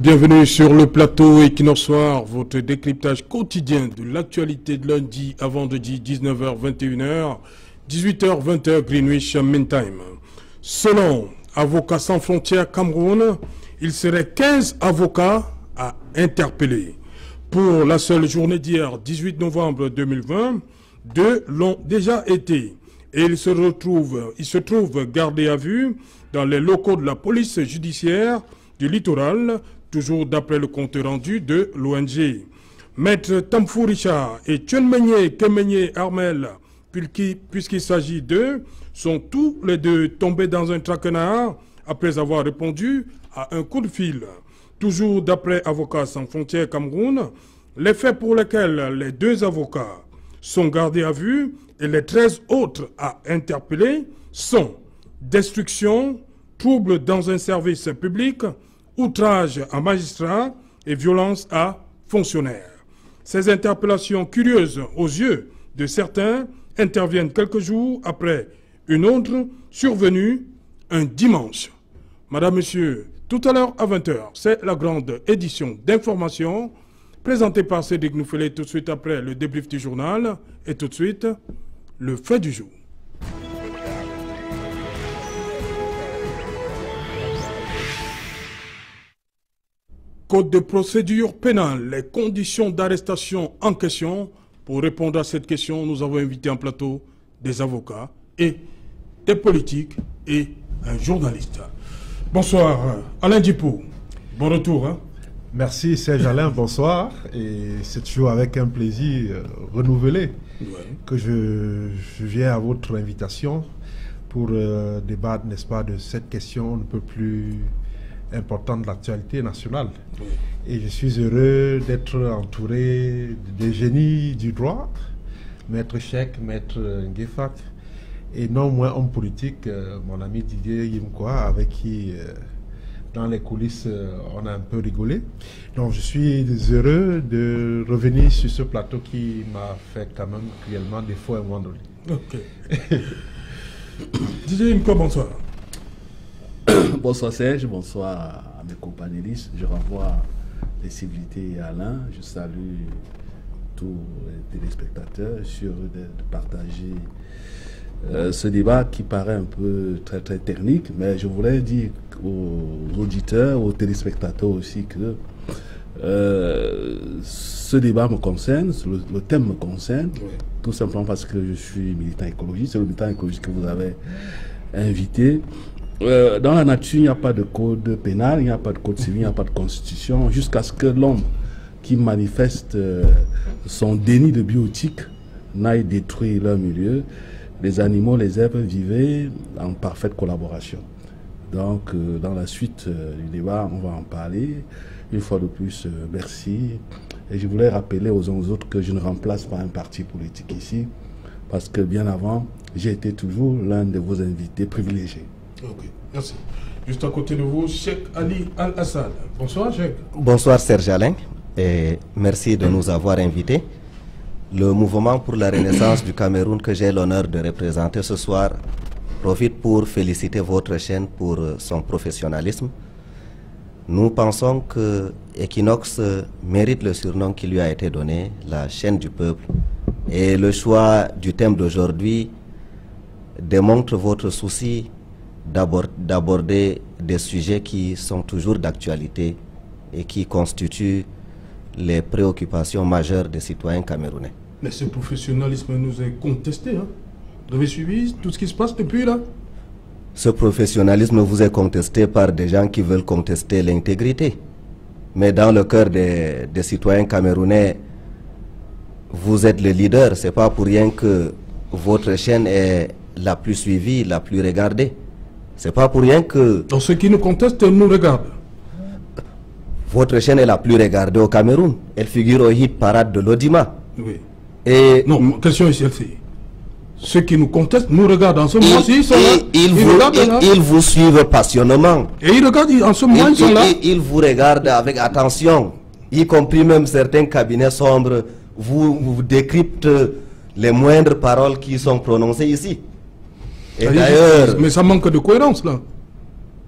Bienvenue sur le plateau Equinox Soir, votre décryptage quotidien de l'actualité de lundi à vendredi 19h-21h, 18h-20h Greenwich Mean Time. Selon Avocats sans frontières Cameroun, il serait 15 avocats à interpeller. Pour la seule journée d'hier, 18 novembre 2020, 2 l'ont déjà été. Et ils se trouvent gardés à vue dans les locaux de la police judiciaire du littoral, toujours d'après le compte rendu de l'ONG. Maître Tamfou Richard et Tchonmenyé Kemenyé Armel, puisqu'il s'agit d'eux, sont tous les deux tombés dans un traquenard après avoir répondu à un coup de fil. Toujours d'après Avocats sans frontières Cameroun, les faits pour lesquels les 2 avocats sont gardés à vue et les 13 autres à interpeller sont destruction, trouble dans un service public, outrage à magistrat et violence à fonctionnaire. Ces interpellations curieuses aux yeux de certains interviennent quelques jours après une autre survenue un dimanche. Madame, Monsieur, tout à l'heure à 20h, c'est la grande édition d'information présentée par Cédric Nouffelé tout de suite après le débrief du journal et tout de suite le fait du jour. Code de procédure pénale, les conditions d'arrestation en question. Pour répondre à cette question, nous avons invité en plateau des avocats et des politiques et un journaliste. Bonsoir, Alain Djipou. Bon retour. Hein? Merci Serge Alain, bonsoir. Et c'est toujours avec un plaisir renouvelé que je viens à votre invitation pour débattre, n'est-ce pas, de cette question un peu plus importante de l'actualité nationale. Et je suis heureux d'être entouré des génies du droit, Maître Cheikh, Maître Ngefak, et non moins homme politique, mon ami Didier Yimkoa, avec qui dans les coulisses on a un peu rigolé. Donc je suis heureux de revenir sur ce plateau qui m'a fait quand même cruellement défaut un vendredi. Ok. Didier Yimkoa, bonsoir. Bonsoir Serge, bonsoir à mes companélistes. Je renvoie les civilités à Alain. Je salue tous les téléspectateurs. Je suis heureux de partager ce débat qui paraît un peu très technique, mais je voulais dire aux auditeurs, aux téléspectateurs aussi que ce débat me concerne, le thème me concerne, tout simplement parce que je suis militant écologiste. C'est le militant écologiste que vous avez invité. Dans la nature, il n'y a pas de code pénal, il n'y a pas de code civil, il n'y a pas de constitution, jusqu'à ce que l'homme qui manifeste son déni de bioéthique n'aille détruire leur milieu. Les animaux, les herbes vivaient en parfaite collaboration. Donc, dans la suite du débat, on va en parler. Une fois de plus, merci. Et je voulais rappeler aux uns aux autres que je ne remplace pas un parti politique ici, parce que bien avant, j'ai été toujours l'un de vos invités privilégiés. Ok, merci. Juste à côté de vous, Cheikh Ali Al-Assad. Bonsoir, Cheikh. Bonsoir, Serge Alain, et merci de nous avoir invités. Le mouvement pour la renaissance du Cameroun que j'ai l'honneur de représenter ce soir profite pour féliciter votre chaîne pour son professionnalisme. Nous pensons que Equinox mérite le surnom qui lui a été donné, la chaîne du peuple. Et le choix du thème d'aujourd'hui démontre votre souci d'aborder des sujets qui sont toujours d'actualité et qui constituent les préoccupations majeures des citoyens camerounais. Mais ce professionnalisme nous est contesté. Hein? Vous avez suivi tout ce qui se passe depuis là? Ce professionnalisme vous est contesté par des gens qui veulent contester l'intégrité. Mais dans le cœur des citoyens camerounais, vous êtes le leader. Ce n'est pas pour rien que votre chaîne est la plus suivie, la plus regardée. C'est pas pour rien que... Donc ceux qui nous contestent nous regardent. Votre chaîne est la plus regardée au Cameroun. Elle figure au hit parade de l'Audima. Oui. Et... Non, ma question est celle-ci. Ceux qui nous contestent nous regardent en ce moment. Ils vous suivent passionnément. Et ils regardent en ce moment, ils sont là. Ils vous regardent avec attention. Y compris même certains cabinets sombres vous décryptent les moindres paroles qui sont prononcées ici. Et d'ailleurs... Mais ça manque de cohérence là.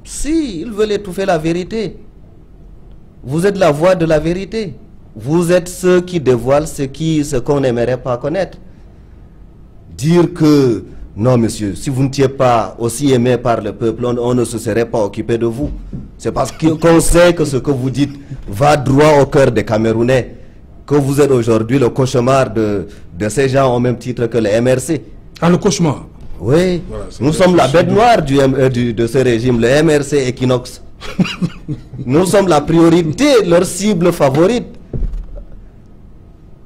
Si, ils veulent étouffer la vérité. Vous êtes la voix de la vérité. Vous êtes ceux qui dévoilent ce qu'on n'aimerait pas connaître. Dire que, non monsieur, si vous n'étiez pas aussi aimé par le peuple, on ne se serait pas occupé de vous. C'est parce qu'on sait que ce que vous dites va droit au cœur des Camerounais, que vous êtes aujourd'hui le cauchemar de ces gens au même titre que le MRC. Ah, le cauchemar? Oui, voilà, nous sommes la bête noire de ce régime, le MRC Equinox. Nous sommes la priorité, leur cible favorite.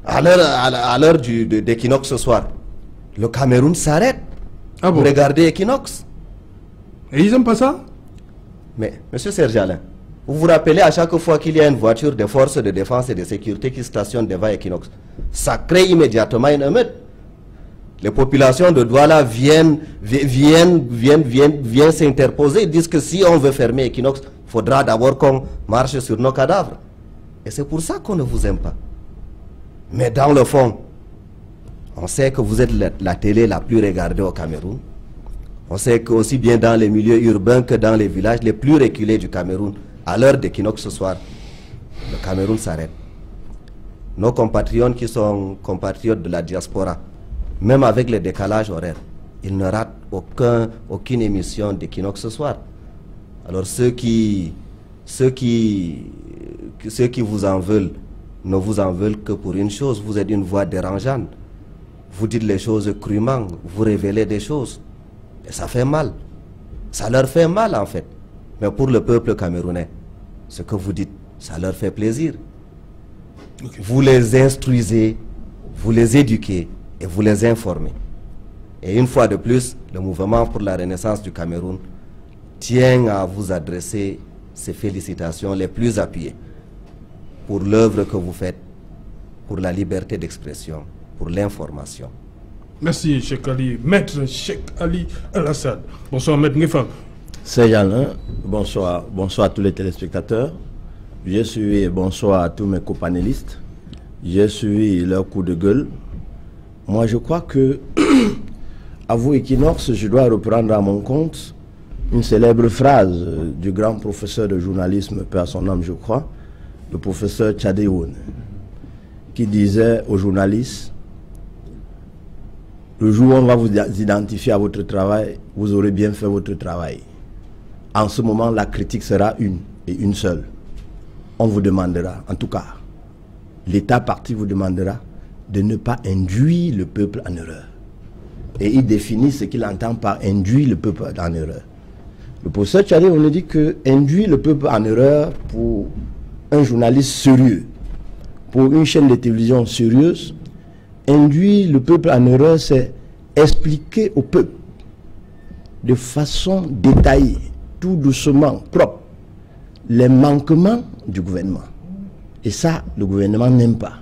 À l'heure d'Equinox ce soir, le Cameroun s'arrête pour regarder Equinox. Et ils n'aiment pas ça? Mais, monsieur Serge Alain, vous vous rappelez à chaque fois qu'il y a une voiture des forces de défense et de sécurité qui stationne devant Equinox, ça crée immédiatement une émeute. Les populations de Douala viennent s'interposer. Ils disent que si on veut fermer Equinox, il faudra d'abord qu'on marche sur nos cadavres. Et c'est pour ça qu'on ne vous aime pas. Mais dans le fond, on sait que vous êtes la télé la plus regardée au Cameroun. On sait qu'aussi bien dans les milieux urbains que dans les villages les plus reculés du Cameroun, à l'heure d'Equinox ce soir, le Cameroun s'arrête. Nos compatriotes qui sont compatriotes de la diaspora, même avec le décalage horaire, ils ne ratent aucune émission d'Equinox ce soir. Alors ceux qui vous en veulent, ne vous en veulent que pour une chose: vous êtes une voix dérangeante. Vous dites les choses crûment, vous révélez des choses. Et ça fait mal. Ça leur fait mal en fait. Mais pour le peuple camerounais, ce que vous dites, ça leur fait plaisir. Okay. Vous les instruisez, vous les éduquez et vous les informez. Et une fois de plus, le mouvement pour la renaissance du Cameroun tient à vous adresser ses félicitations les plus appuyées pour l'œuvre que vous faites, pour la liberté d'expression, pour l'information. Merci, Cheikh Ali. Maître Cheikh Ali Alassane. Bonsoir, Maître Ngefang. C'est Alain. Bonsoir. Bonsoir à tous les téléspectateurs. Bonsoir à tous mes copanélistes. J'ai suivi leur coup de gueule. Moi, je crois que, à vous, Equinox, je dois reprendre à mon compte une célèbre phrase du grand professeur de journalisme, paix à son âme, je crois, le professeur Tchadéoun, qui disait aux journalistes: le jour où on va vous identifier à votre travail, vous aurez bien fait votre travail. En ce moment, la critique sera une et une seule. On vous demandera, en tout cas, l'État parti vous demandera de ne pas induire le peuple en erreur. Et il définit ce qu'il entend par induire le peuple en erreur. Le professeur Tchadé, on nous dit que induire le peuple en erreur pour un journaliste sérieux, pour une chaîne de télévision sérieuse, induire le peuple en erreur, c'est expliquer au peuple de façon détaillée, tout doucement, propre, les manquements du gouvernement. Et ça, le gouvernement n'aime pas.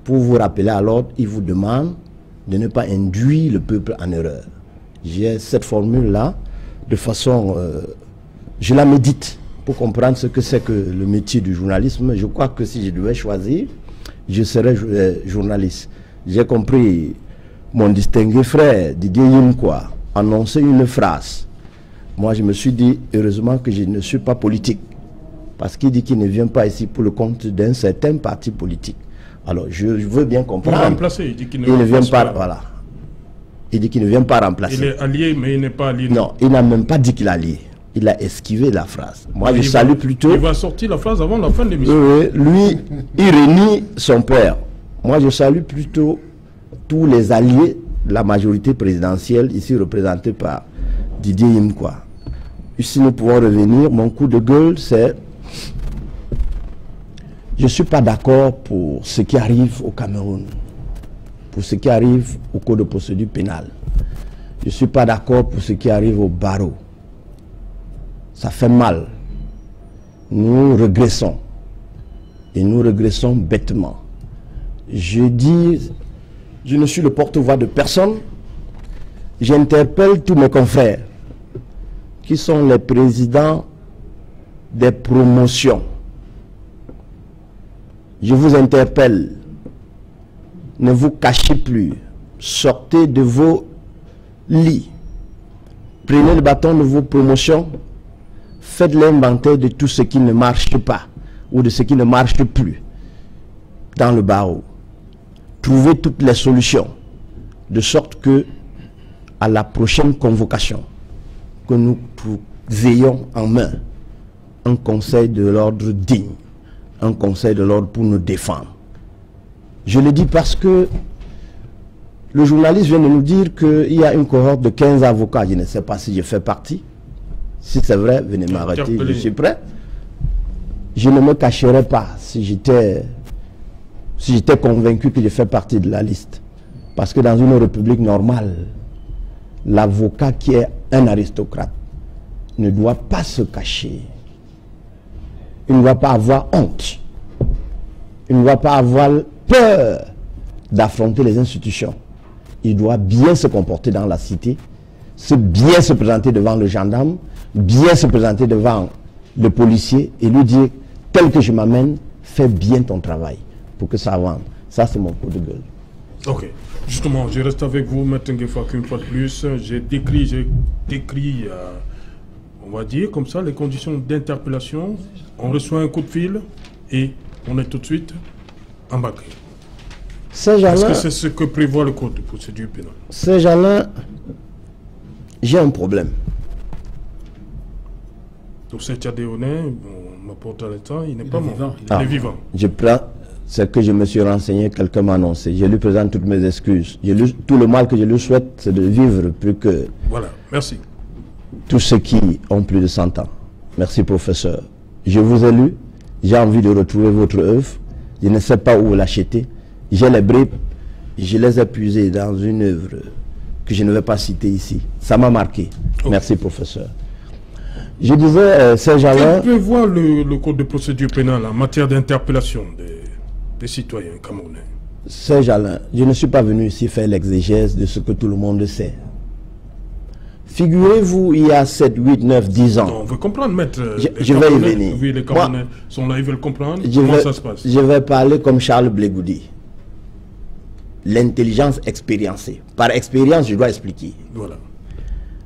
Pour vous rappeler à l'ordre, il vous demande de ne pas induire le peuple en erreur. J'ai cette formule-là, de façon... je la médite pour comprendre ce que c'est que le métier du journalisme. Je crois que si je devais choisir, je serais journaliste. J'ai compris mon distingué frère Didier Yimkwa annoncer une phrase. Moi, je me suis dit, heureusement que je ne suis pas politique. Parce qu'il dit qu'il ne vient pas ici pour le compte d'un certain parti politique. Alors, je veux bien comprendre. Pour remplacer, il dit qu'il ne vient pas. Voilà. Il dit qu'il ne vient pas remplacer. Il est allié, mais il n'est pas allié. Non, il n'a même pas dit qu'il est allié. Il a esquivé la phrase. Moi, je salue plutôt... Il va sortir la phrase avant la fin de l'émission. Lui, il renie son père. Moi, je salue plutôt tous les alliés de la majorité présidentielle, ici représentés par Didier Yimkwa. Ici, nous pouvons revenir. Mon coup de gueule, c'est... Je ne suis pas d'accord pour ce qui arrive au Cameroun, pour ce qui arrive au code de procédure pénale. Je ne suis pas d'accord pour ce qui arrive au barreau. Ça fait mal. Nous régressons. Et nous régressons bêtement. Je dis, je ne suis le porte-voix de personne. J'interpelle tous mes confrères qui sont les présidents des promotions. Je vous interpelle. Ne vous cachez plus. Sortez de vos lits. Prenez le bâton de vos promotions. Faites l'inventaire de tout ce qui ne marche pas. ou de ce qui ne marche plus dans le barreau. Trouver toutes les solutions, de sorte que à la prochaine convocation, que nous ayons en main un conseil de l'ordre digne, un conseil de l'ordre pour nous défendre. Je le dis parce que le journaliste vient de nous dire qu'il y a une cohorte de 15 avocats. Je ne sais pas si je fais partie. Si c'est vrai, venez m'arrêter, je suis prêt. Je ne me cacherai pas si j'étais convaincu que je fais partie de la liste. Parce que dans une république normale, l'avocat qui est un aristocrate ne doit pas se cacher. Il ne doit pas avoir honte. Il ne doit pas avoir peur d'affronter les institutions. Il doit bien se comporter dans la cité, bien se présenter devant le gendarme, bien se présenter devant le policier et lui dire, tel que je m'amène, fais bien ton travail pour que ça avance. Ça, c'est mon coup de gueule. Ok. Justement, je reste avec vous, Maître Nguefa, qu'une fois de plus. J'ai décrit on va dire comme ça, les conditions d'interpellation. On reçoit un coup de fil et on est tout de suite embarqué. Est-ce que c'est ce que prévoit le code de procédure pénale? Ces gens-là, j'ai un problème. Donc c'est Tchadéonais, on m'apporte à l'état, il n'est pas mort. Il est vivant. Je prends ce que je me suis renseigné, quelqu'un m'a annoncé. Je lui présente toutes mes excuses. Tout le mal que je lui souhaite, c'est de vivre plus que... Voilà, merci. Tous ceux qui ont plus de 100 ans. Merci, professeur. Je vous ai lu, j'ai envie de retrouver votre œuvre. Je ne sais pas où l'acheter. J'ai les bribes, je les ai puisées dans une œuvre que je ne vais pas citer ici. Ça m'a marqué. Okay. Merci, professeur. Je disais, ces gens-là... Quel prévoit le code de procédure pénale en matière d'interpellation des citoyens camerounais? Ces gens-là, je ne suis pas venu ici faire l'exégèse de ce que tout le monde sait. Figurez-vous, il y a 7, 8, 9, 10 ans... Non, on veut comprendre, maître. Je vais y venir. Oui, les Camerounais sont là, ils veulent comprendre comment ça se passe. Je vais parler comme Charles Blegoudi. L'intelligence expériencée. Par expérience, je dois expliquer. Voilà.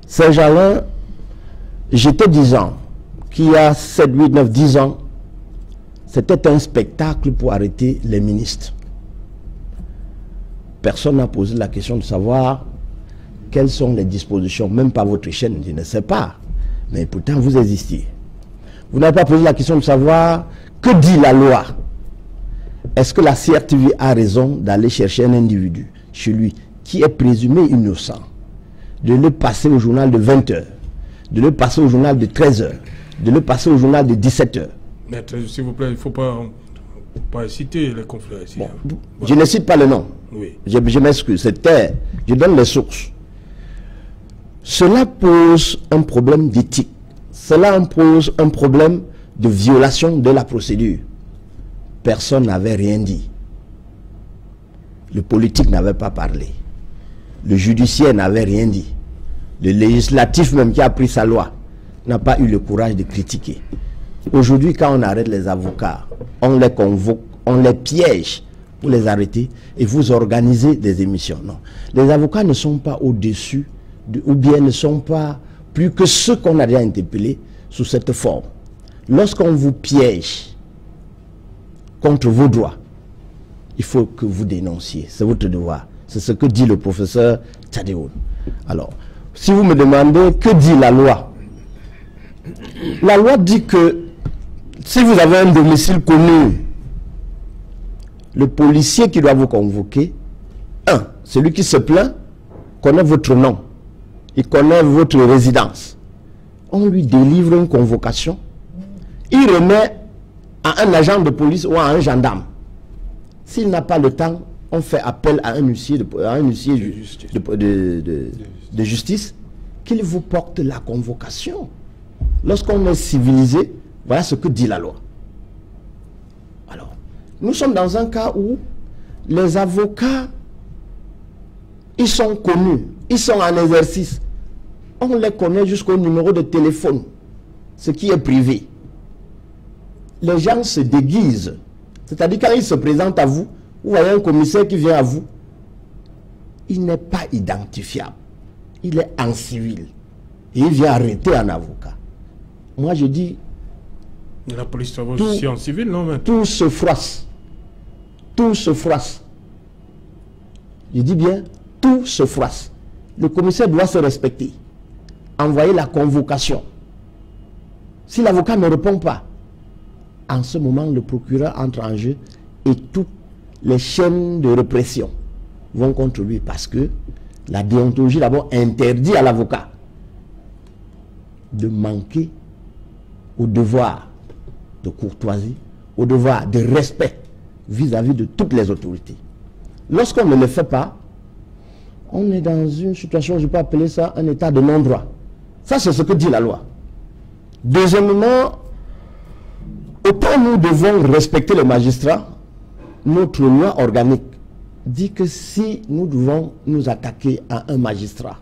Ces gens-là, j'étais disant qu'il y a 7, 8, 9, 10 ans, c'était un spectacle pour arrêter les ministres. Personne n'a posé la question de savoir quelles sont les dispositions, même pas votre chaîne, je ne sais pas. Mais pourtant, vous existiez. Vous n'avez pas posé la question de savoir que dit la loi. Est-ce que la CRTV a raison d'aller chercher un individu chez lui qui est présumé innocent, de le passer au journal de 20h, de le passer au journal de 13h, de le passer au journal de 17h? Maître, s'il vous plaît, il ne faut pas citer les conflits ici. Bon, je ne cite pas le nom. Oui. Je m'excuse. Je donne les sources. Cela pose un problème d'éthique. Cela pose un problème de violation de la procédure. Personne n'avait rien dit. Le politique n'avait pas parlé. Le judiciaire n'avait rien dit. Le législatif même qui a pris sa loi n'a pas eu le courage de critiquer. Aujourd'hui, quand on arrête les avocats, on les convoque, on les piège pour les arrêter et vous organisez des émissions. Non. Les avocats ne sont pas au-dessus ou bien ne sont pas plus que ceux qu'on a déjà interpellés sous cette forme. Lorsqu'on vous piège contre vos droits, il faut que vous dénonciez. C'est votre devoir. C'est ce que dit le professeur Tchadéon. Alors, si vous me demandez que dit la loi, la loi dit que si vous avez un domicile connu, le policier qui doit vous convoquer, celui qui se plaint, connaît votre nom, il connaît votre résidence. On lui délivre une convocation, il remet à un agent de police ou à un gendarme. S'il n'a pas le temps, on fait appel à un huissier de justice qu'il vous porte la convocation. Lorsqu'on est civilisé, voilà ce que dit la loi. Alors, nous sommes dans un cas où les avocats, ils sont connus, ils sont en exercice. On les connaît jusqu'au numéro de téléphone, ce qui est privé. Les gens se déguisent. C'est-à-dire quand ils se présentent à vous, vous voyez un commissaire qui vient à vous, il n'est pas identifiable. Il est en civil. Et il vient arrêter un avocat. Moi je dis, La police travaille aussi en civil, non? Tout se froisse. Tout se froisse. Je dis bien, tout se froisse. Le commissaire doit se respecter. Envoyer la convocation. Si l'avocat ne répond pas, en ce moment, le procureur entre en jeu et toutes les chaînes de répression vont contre lui parce que la déontologie d'abord interdit à l'avocat de manquer au devoir de courtoisie, au devoir de respect vis-à-vis de toutes les autorités. Lorsqu'on ne le fait pas, on est dans une situation, je peux appeler ça un état de non-droit. Ça, c'est ce que dit la loi. Deuxièmement, autant nous devons respecter le magistrat, notre loi organique dit que si nous devons nous attaquer à un magistrat,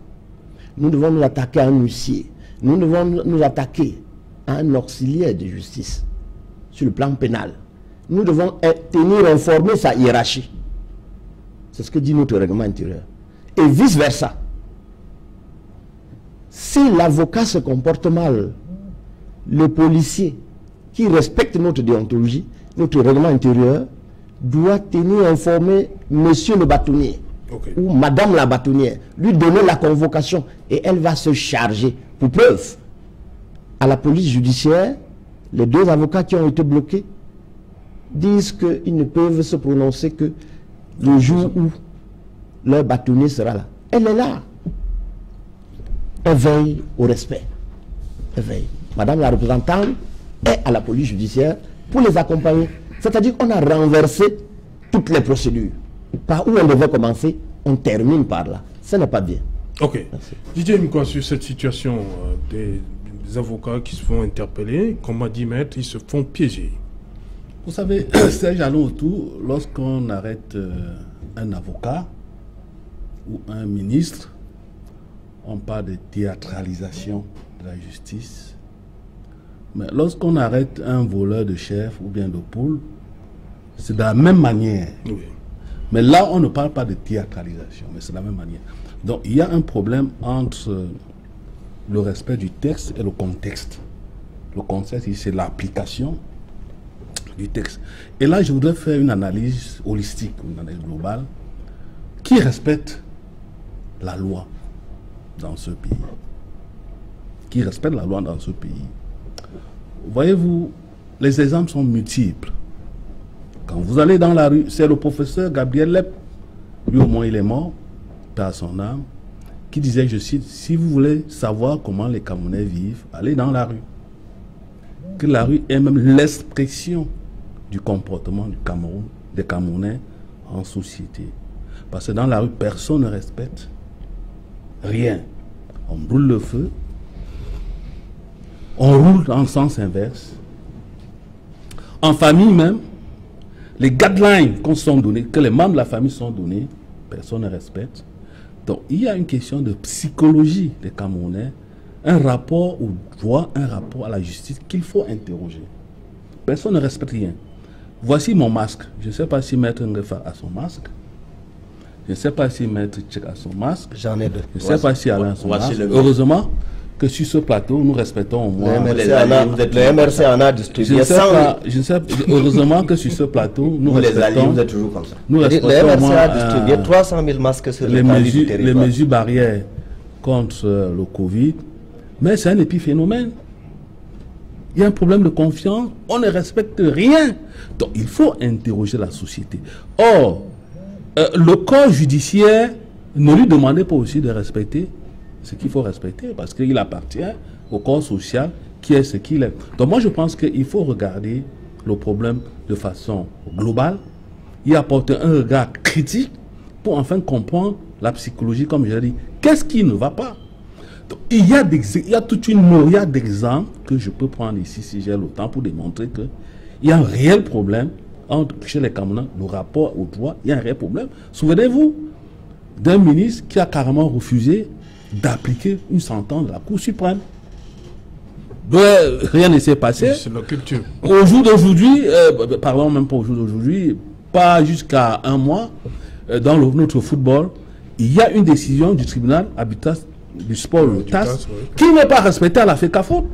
nous devons nous attaquer à un huissier, nous devons nous attaquer à un auxiliaire de justice sur le plan pénal, nous devons tenir informé sa hiérarchie. C'est ce que dit notre règlement intérieur. Et vice-versa. Si l'avocat se comporte mal, le policier qui respecte notre déontologie, notre règlement intérieur, doit tenir informé monsieur le bâtonnier ou madame la bâtonnière, lui donner la convocation et elle va se charger. Pour preuve, à la police judiciaire, les deux avocats qui ont été bloqués disent qu'ils ne peuvent se prononcer que le jour où leur bâtonnier sera là. Elle est là. Elle veille au respect. Elle veille. Madame la représentante est à la police judiciaire pour les accompagner. C'est-à-dire qu'on a renversé toutes les procédures. Par où on devait commencer, on termine par là. Ce n'est pas bien. Ok. Didier Mkwa, sur cette situation des avocats qui se font interpeller, comme m'a dit Maître, ils se font piéger. Vous savez, Serge Allons autour, lorsqu'on arrête un avocat ou un ministre, on parle de théâtralisation de la justice. Mais lorsqu'on arrête un voleur de chef ou bien de poule, c'est de la même manière. Oui. Mais là, on ne parle pas de théâtralisation, mais c'est de la même manière. Donc, il y a un problème entre le respect du texte et le contexte. Le contexte, c'est l'application du texte. Et là, je voudrais faire une analyse holistique, une analyse globale, qui respecte la loi dans ce pays. Qui respecte la loi dans ce pays. Voyez-vous, les exemples sont multiples. Quand vous allez dans la rue, c'est le professeur Gabriel Lep, lui au moins il est mort, par son âme, qui disait, je cite, si vous voulez savoir comment les Camerounais vivent, allez dans la rue. Que la rue est même l'expression du comportement du Cameroun, des Camerounais en société. Parce que dans la rue, personne ne respecte rien. On brûle le feu, on roule dans le sens inverse. En famille même, les guidelines qu'on sont donnés, que les membres de la famille sont donnés, personne ne respecte. Donc il y a une question de psychologie des Camerounais, un rapport au droit, un rapport à la justice qu'il faut interroger. Personne ne respecte rien. Voici mon masque. Je ne sais pas si Maître Ngefa a son masque. Je ne sais pas si Maître Tchèque a son masque. J'en ai deux. Je ne sais pas si Alain a son masque. Heureusement que sur ce plateau, nous respectons au moins... Le MRC en a distribué 100 000. Heureusement que sur ce plateau, nous respectons... Vous êtes toujours comme ça. Nous respectons le au moins, MRC a distribué 300 000 masques sur les le mesures barrières contre le Covid. Mais c'est un épiphénomène. Il y a un problème de confiance. On ne respecte rien. Donc, il faut interroger la société. Or, le corps judiciaire ne lui demandait pas aussi de respecter ce qu'il faut respecter, parce qu'il appartient au corps social qui est ce qu'il est. Donc moi je pense qu'il faut regarder le problème de façon globale, y apporter un regard critique pour enfin comprendre la psychologie, comme je l'ai dit. Qu'est-ce qui ne va pas? Donc, il y a toute une myriade d'exemples que je peux prendre ici si j'ai le temps pour démontrer qu'il y a un réel problème chez les Camerounais, le rapport au droit, il y a un réel problème. Souvenez-vous d'un ministre qui a carrément refusé d'appliquer une sentence de la Cour suprême. Rien ne s'est passé. C'est la culture. Au jour d'aujourd'hui, parlons même pas au jour d'aujourd'hui, pas jusqu'à un mois, dans notre football, il y a une décision du tribunal arbitral du sport, le TAS, qui n'est pas respectée à la FECAFOOT.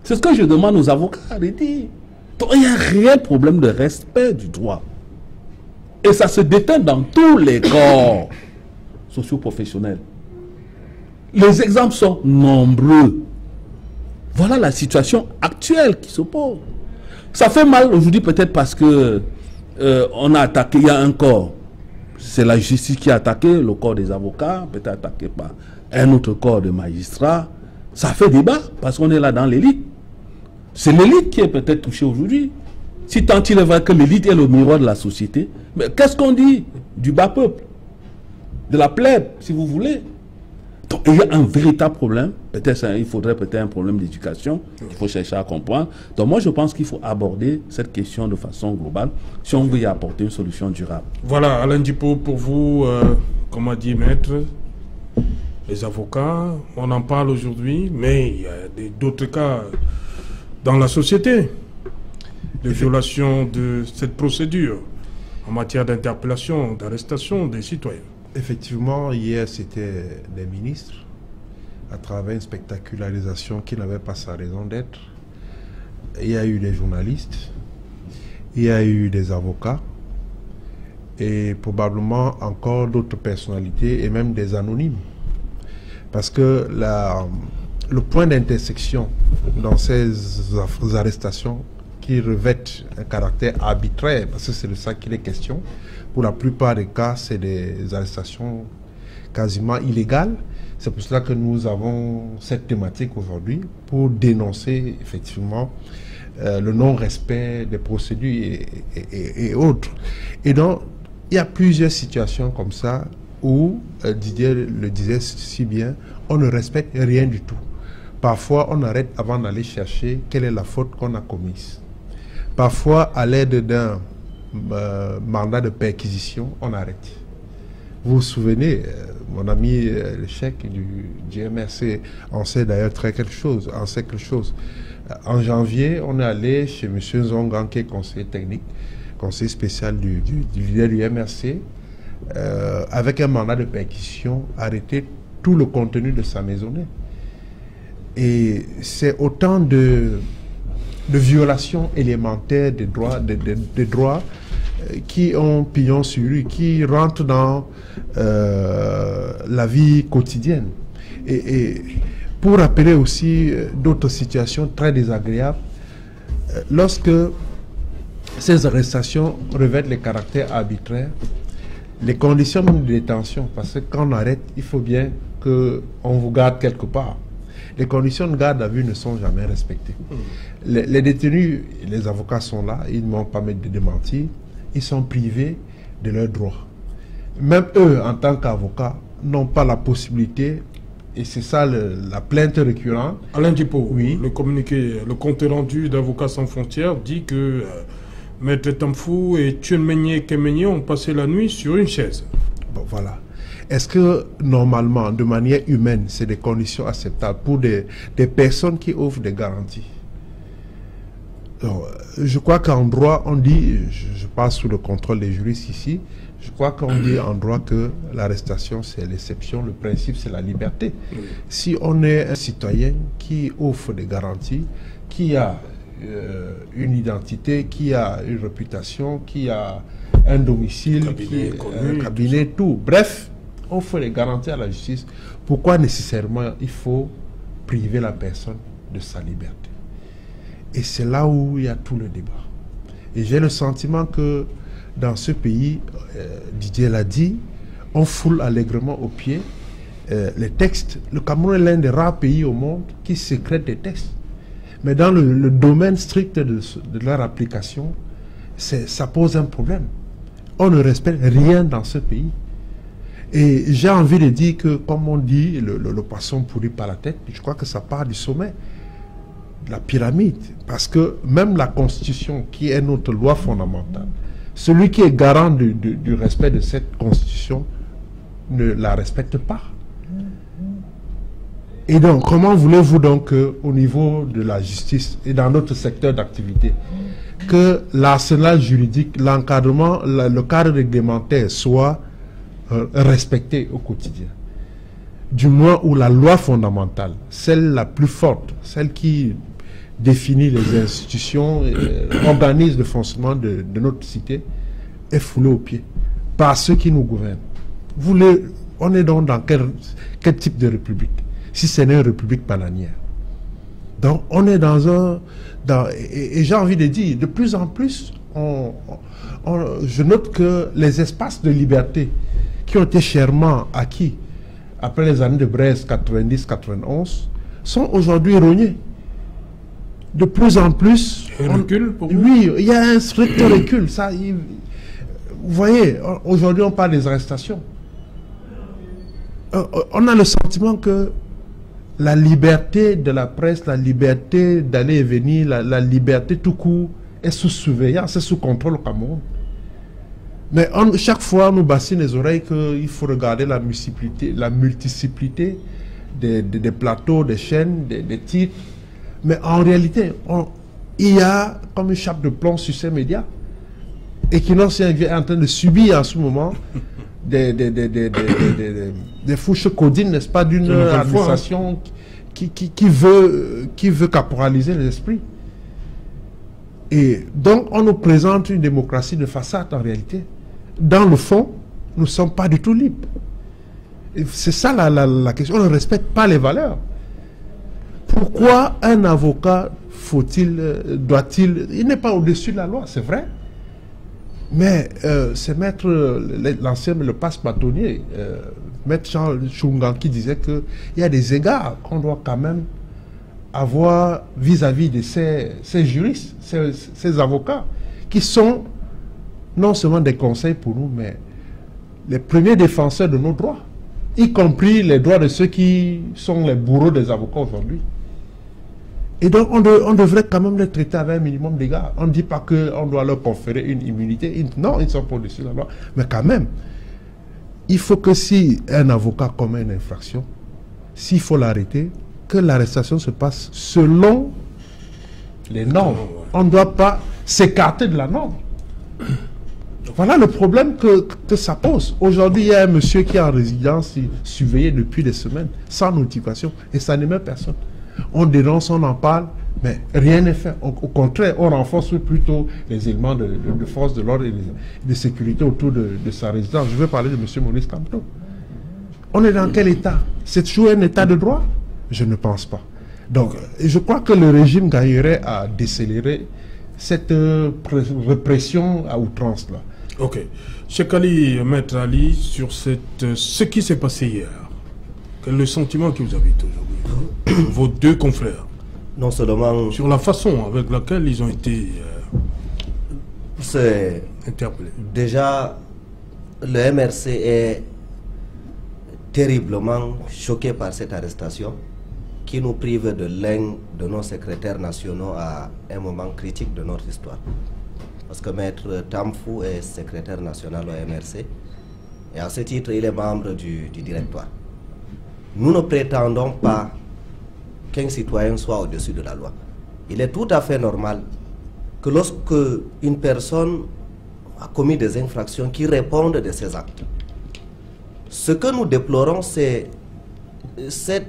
C'est ce que je demande aux avocats de dire. Donc, il y a un réel problème de respect du droit. Et ça se déteint dans tous les corps socio-professionnels. Les exemples sont nombreux. Voilà la situation actuelle qui se pose. Ça fait mal aujourd'hui peut-être parce que on a attaqué, il y a un corps. C'est la justice qui a attaqué, le corps des avocats, peut-être attaqué par un autre corps de magistrats. Ça fait débat parce qu'on est là dans l'élite. C'est l'élite qui est peut-être touchée aujourd'hui. Si tant il est vrai que l'élite est le miroir de la société, mais qu'est-ce qu'on dit du bas peuple, de la plèbe, si vous voulez? Donc il y a un véritable problème. Peut-être il faudrait peut-être un problème d'éducation. Il faut chercher à comprendre. Donc moi je pense qu'il faut aborder cette question de façon globale si on veut y apporter une solution durable. Voilà, Alain Djipo, pour vous, comme a dit Maître, les avocats, on en parle aujourd'hui, mais il y a d'autres cas dans la société de violation de cette procédure en matière d'interpellation, d'arrestation des citoyens. Effectivement, hier, c'était des ministres, à travers une spectacularisation qui n'avait pas sa raison d'être. Il y a eu des journalistes, il y a eu des avocats, et probablement encore d'autres personnalités, et même des anonymes. Parce que le point d'intersection dans ces arrestations qui revêtent un caractère arbitraire, parce que c'est de ça qu'il est question, pour la plupart des cas, c'est des arrestations quasiment illégales. C'est pour cela que nous avons cette thématique aujourd'hui, pour dénoncer effectivement le non-respect des procédures et autres. Et donc, il y a plusieurs situations comme ça où, Didier le disait si bien, on ne respecte rien du tout. Parfois, on arrête avant d'aller chercher quelle est la faute qu'on a commise. Parfois, à l'aide d'un mandat de perquisition, on arrête. Vous vous souvenez, mon ami le chèque du MRC en sait d'ailleurs quelque chose. En janvier, on est allé chez M. Zongan, qui est conseiller technique, conseiller spécial du leader du MRC, avec un mandat de perquisition, arrêter tout le contenu de sa maisonnée. Et c'est autant de violations élémentaires des droits, qui ont pignon sur rue, qui rentrent dans la vie quotidienne. Et pour rappeler aussi d'autres situations très désagréables, lorsque ces arrestations revêtent les caractères arbitraires, les conditions de détention, parce que quand on arrête, il faut bien qu'on vous garde quelque part. Les conditions de garde à vue ne sont jamais respectées. Les détenus, les avocats sont là, ils ne vont pas mettre de démentir, ils sont privés de leurs droits. Même eux, en tant qu'avocats, n'ont pas la possibilité, et c'est ça la plainte récurrente. Alain Djipo, oui. Le communiqué, le compte rendu d'Avocats sans frontières dit que Maître Tamfou et Tchouenmenyé Kemenyé ont passé la nuit sur une chaise. Bon, voilà. Est-ce que, normalement, de manière humaine, c'est des conditions acceptables pour des personnes qui offrent des garanties? Donc, je crois qu'en droit, on dit, je passe sous le contrôle des juristes ici, je crois qu'on dit en droit que l'arrestation, c'est l'exception, le principe, c'est la liberté. Si on est un citoyen qui offre des garanties, qui a une identité, qui a une réputation, qui a un domicile, un cabinet, tout. Bref, on fait les garanties à la justice. Pourquoi nécessairement il faut priver la personne de sa liberté? Et c'est là où il y a tout le débat. Et j'ai le sentiment que dans ce pays, Didier l'a dit, on foule allègrement aux pieds les textes. Le Cameroun est l'un des rares pays au monde qui sécrète des textes. Mais dans le domaine strict de leur application, ça pose un problème. On ne respecte rien dans ce pays. Et j'ai envie de dire que, comme on dit, le poisson pourri par la tête, je crois que ça part du sommet, de la pyramide. Parce que même la Constitution, qui est notre loi fondamentale, celui qui est garant du respect de cette Constitution ne la respecte pas. Et donc, comment voulez-vous donc au niveau de la justice et dans notre secteur d'activité, que l'arsenal juridique, l'encadrement, le cadre réglementaire soit respecté au quotidien? Du moins où la loi fondamentale, celle la plus forte, celle qui définit les institutions, organise le fonctionnement de notre cité, est foulé aux pieds par ceux qui nous gouvernent. On est donc dans quel type de république, si ce n'est une république bananière? Donc on est et j'ai envie de dire, de plus en plus, je note que les espaces de liberté qui ont été chèrement acquis après les années de Brest 90-91 sont aujourd'hui rognés. De plus en plus... Un recul pour vous? Oui, il y a un strict recul. Ça, vous voyez, aujourd'hui on parle des arrestations. On a le sentiment que la liberté de la presse, la liberté d'aller et venir, la liberté tout court est sous surveillance, est sous contrôle au Cameroun. Mais chaque fois, on nous bassine les oreilles qu'il faut regarder la multiplicité des plateaux, des chaînes, des titres. Mais en réalité, il y a comme une chape de plomb sur ces médias. Et qui est en train de subir en ce moment des fouches codines, n'est-ce pas, d'une administration qui veut caporaliser les esprits. Et donc, on nous présente une démocratie de façade en réalité. Dans le fond, nous ne sommes pas du tout libres. C'est ça la question. On ne respecte pas les valeurs. Pourquoi un avocat doit-il... Il n'est pas au-dessus de la loi, c'est vrai. Mais c'est maître, l'ancien, le passe-bâtonnier, maître Jean Chungan, qui disait qu'il y a des égards qu'on doit quand même avoir vis-à-vis de ces juristes, ces avocats, qui sont non seulement des conseils pour nous, mais les premiers défenseurs de nos droits, y compris les droits de ceux qui sont les bourreaux des avocats aujourd'hui. Et donc, on devrait quand même les traiter avec un minimum d'égard. On ne dit pas qu'on doit leur conférer une immunité. Non, ils ne sont pas au-dessus de la loi. Mais quand même, il faut que si un avocat commet une infraction, s'il faut l'arrêter, que l'arrestation se passe selon les normes. On ne doit pas s'écarter de la norme. Voilà le problème que ça pose. Aujourd'hui, il y a un monsieur qui est en résidence surveillé depuis des semaines, sans notification, et ça n'émeut personne. On dénonce, on en parle, mais rien n'est fait. Au contraire, on renforce plutôt les éléments de force de l'ordre et de sécurité autour de sa résidence. Je veux parler de M. Maurice Kamto. On est dans quel état? C'est toujours un état de droit? Je ne pense pas. Donc, je crois que le régime gagnerait à décélérer cette répression à outrance-là. Ok. Cheikh Ali, Maître Ali, sur ce qui s'est passé hier, quel est le sentiment que vous avez aujourd'hui, vos deux confrères? Non seulement... Sur la façon avec laquelle ils ont été interpellés. Déjà, le MRC est terriblement choqué par cette arrestation qui nous prive de l'un de nos secrétaires nationaux à un moment critique de notre histoire. Parce que Maître Tamfou est secrétaire national au MRC et à ce titre, il est membre du directoire. Nous ne prétendons pas qu'un citoyen soit au-dessus de la loi. Il est tout à fait normal que lorsque une personne a commis des infractions qui répondent de ses actes. Ce que nous déplorons, c'est cette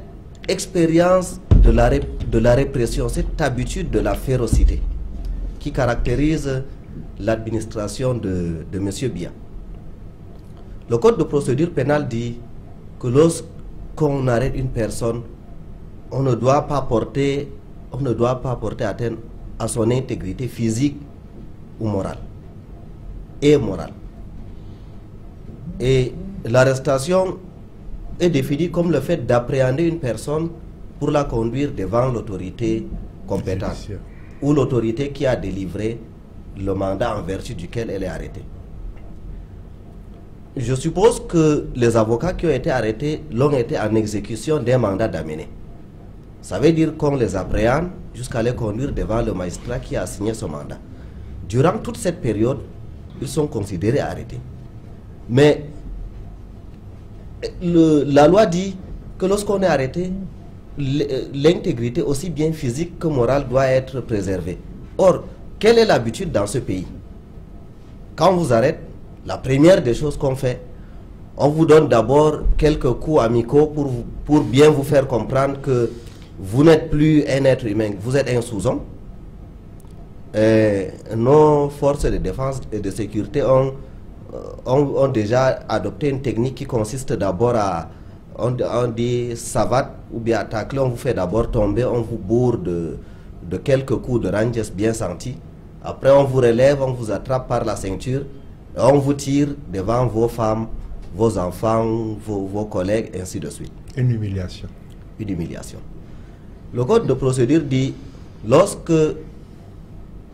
expérience de la répression, cette habitude de la férocité qui caractérise l'administration de M. Biya. Le Code de procédure pénale dit que lorsqu'on arrête une personne, on ne doit pas porter atteinte à son intégrité physique ou morale. Et l'arrestation est définie comme le fait d'appréhender une personne pour la conduire devant l'autorité compétente ou l'autorité qui a délivré le mandat en vertu duquel elle est arrêtée. Je suppose que les avocats qui ont été arrêtés l'ont été en exécution d'un mandat d'amener. Ça veut dire qu'on les appréhende jusqu'à les conduire devant le magistrat qui a signé ce mandat. Durant toute cette période, ils sont considérés arrêtés. Mais la loi dit que lorsqu'on est arrêté, l'intégrité aussi bien physique que morale doit être préservée. Or, quelle est l'habitude dans ce pays? Quand on vous arrête, la première des choses qu'on fait, on vous donne d'abord quelques coups amicaux pour bien vous faire comprendre que vous n'êtes plus un être humain, vous êtes un sous-homme. Nos forces de défense et de sécurité ont déjà adopté une technique qui consiste d'abord à, on dit savate ou bien attaquer, on vous fait d'abord tomber, on vous bourre de quelques coups de ranges bien sentis. Après on vous relève, on vous attrape par la ceinture et on vous tire devant vos femmes, vos enfants, vos collègues, ainsi de suite. Une humiliation. Une humiliation. Le code de procédure dit, lorsque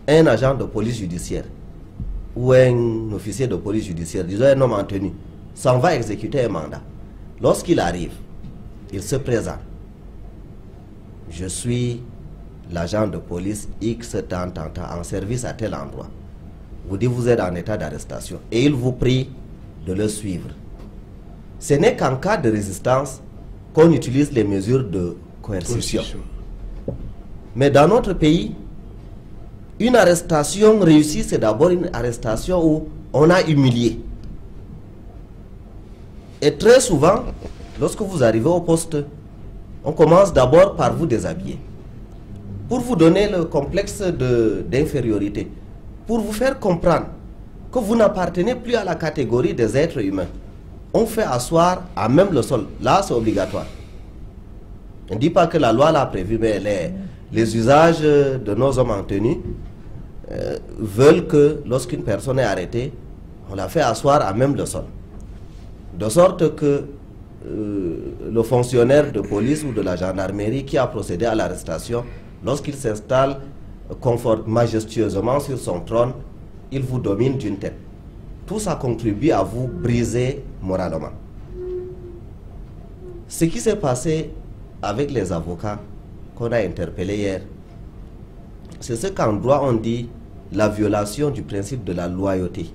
un agent de police judiciaire ou un officier de police judiciaire, disons un homme en tenue, s'en va exécuter un mandat, lorsqu'il arrive, il se présente. Je suis l'agent de police X tant en service à tel endroit. Vous dites vous êtes en état d'arrestation et il vous prie de le suivre. Ce n'est qu'en cas de résistance qu'on utilise les mesures de coercition. Mais dans notre pays, une arrestation réussie, c'est d'abord une arrestation où on a humilié. Et très souvent, lorsque vous arrivez au poste, on commence d'abord par vous déshabiller. Pour vous donner le complexe d'infériorité, pour vous faire comprendre que vous n'appartenez plus à la catégorie des êtres humains. On fait asseoir à même le sol. Là, c'est obligatoire. On ne dit pas que la loi l'a prévu, mais les usages de nos hommes en tenue veulent que lorsqu'une personne est arrêtée, on la fait asseoir à même le sol. De sorte que le fonctionnaire de police ou de la gendarmerie qui a procédé à l'arrestation, lorsqu'il s'installe majestueusement sur son trône, il vous domine d'une tête. Tout ça contribue à vous briser moralement. Ce qui s'est passé avec les avocats qu'on a interpellés hier, c'est ce qu'en droit on dit la violation du principe de la loyauté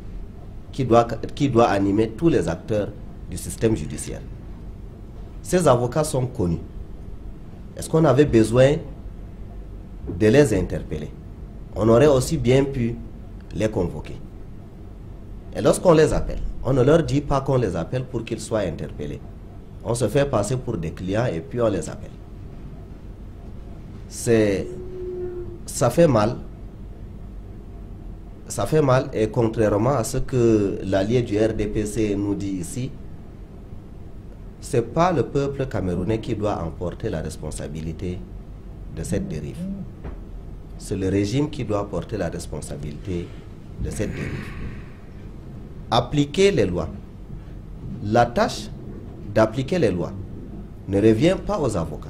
qui doit animer tous les acteurs du système judiciaire. Ces avocats sont connus. Est-ce qu'on avait besoin de les interpeller? On aurait aussi bien pu les convoquer. Et lorsqu'on les appelle, on ne leur dit pas qu'on les appelle pour qu'ils soient interpellés. On se fait passer pour des clients et puis on les appelle. Ça fait mal. Ça fait mal, et contrairement à ce que l'allié du RDPC nous dit ici, ce n'est pas le peuple camerounais qui doit emporter la responsabilité de cette dérive. C'est le régime qui doit porter la responsabilité de cette dérive. Appliquer les lois. La tâche d'appliquer les lois ne revient pas aux avocats,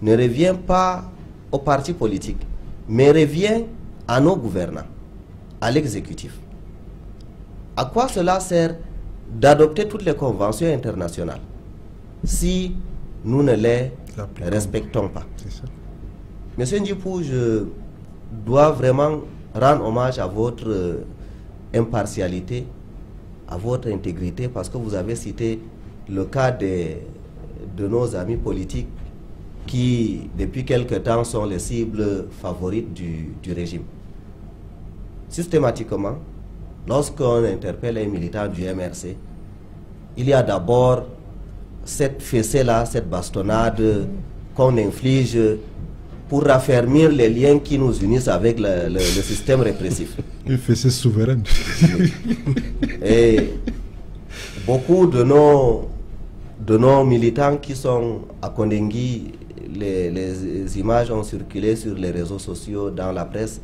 ne revient pas aux partis politiques, mais revient à nos gouvernants, à l'exécutif. À quoi cela sert d'adopter toutes les conventions internationales si nous ne les respectons pas? Monsieur Ndjipou, je dois vraiment rendre hommage à votre impartialité, à votre intégrité, parce que vous avez cité le cas de nos amis politiques qui, depuis quelque temps, sont les cibles favorites du régime. Systématiquement, lorsqu'on interpelle un militant du MRC, il y a d'abord cette fessée-là, cette bastonnade qu'on inflige pour raffermir les liens qui nous unissent avec le système répressif. Une fessée souveraine. Et beaucoup de nos militants qui sont à Kondengui, les images ont circulé sur les réseaux sociaux, dans la presse,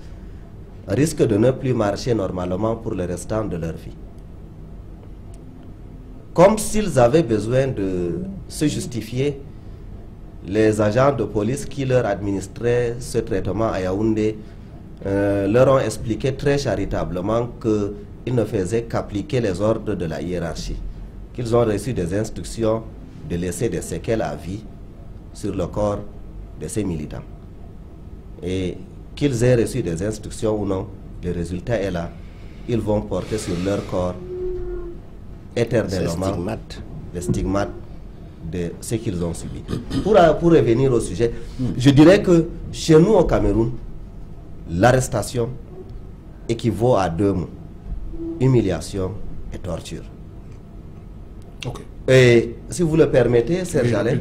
risquent de ne plus marcher normalement pour le restant de leur vie. Comme s'ils avaient besoin de se justifier, les agents de police qui leur administraient ce traitement à Yaoundé leur ont expliqué très charitablement qu'ils ne faisaient qu'appliquer les ordres de la hiérarchie, qu'ils ont reçu des instructions de laisser des séquelles à vie sur le corps de ces militants. Et qu'ils aient reçu des instructions ou non, le résultat est là. Ils vont porter sur leur corps éternellement les stigmates de ce qu'ils ont subi. Pour revenir au sujet, je dirais que chez nous au Cameroun, l'arrestation équivaut à deux mots: humiliation et torture. Okay. Et si vous le permettez, Serge Alain,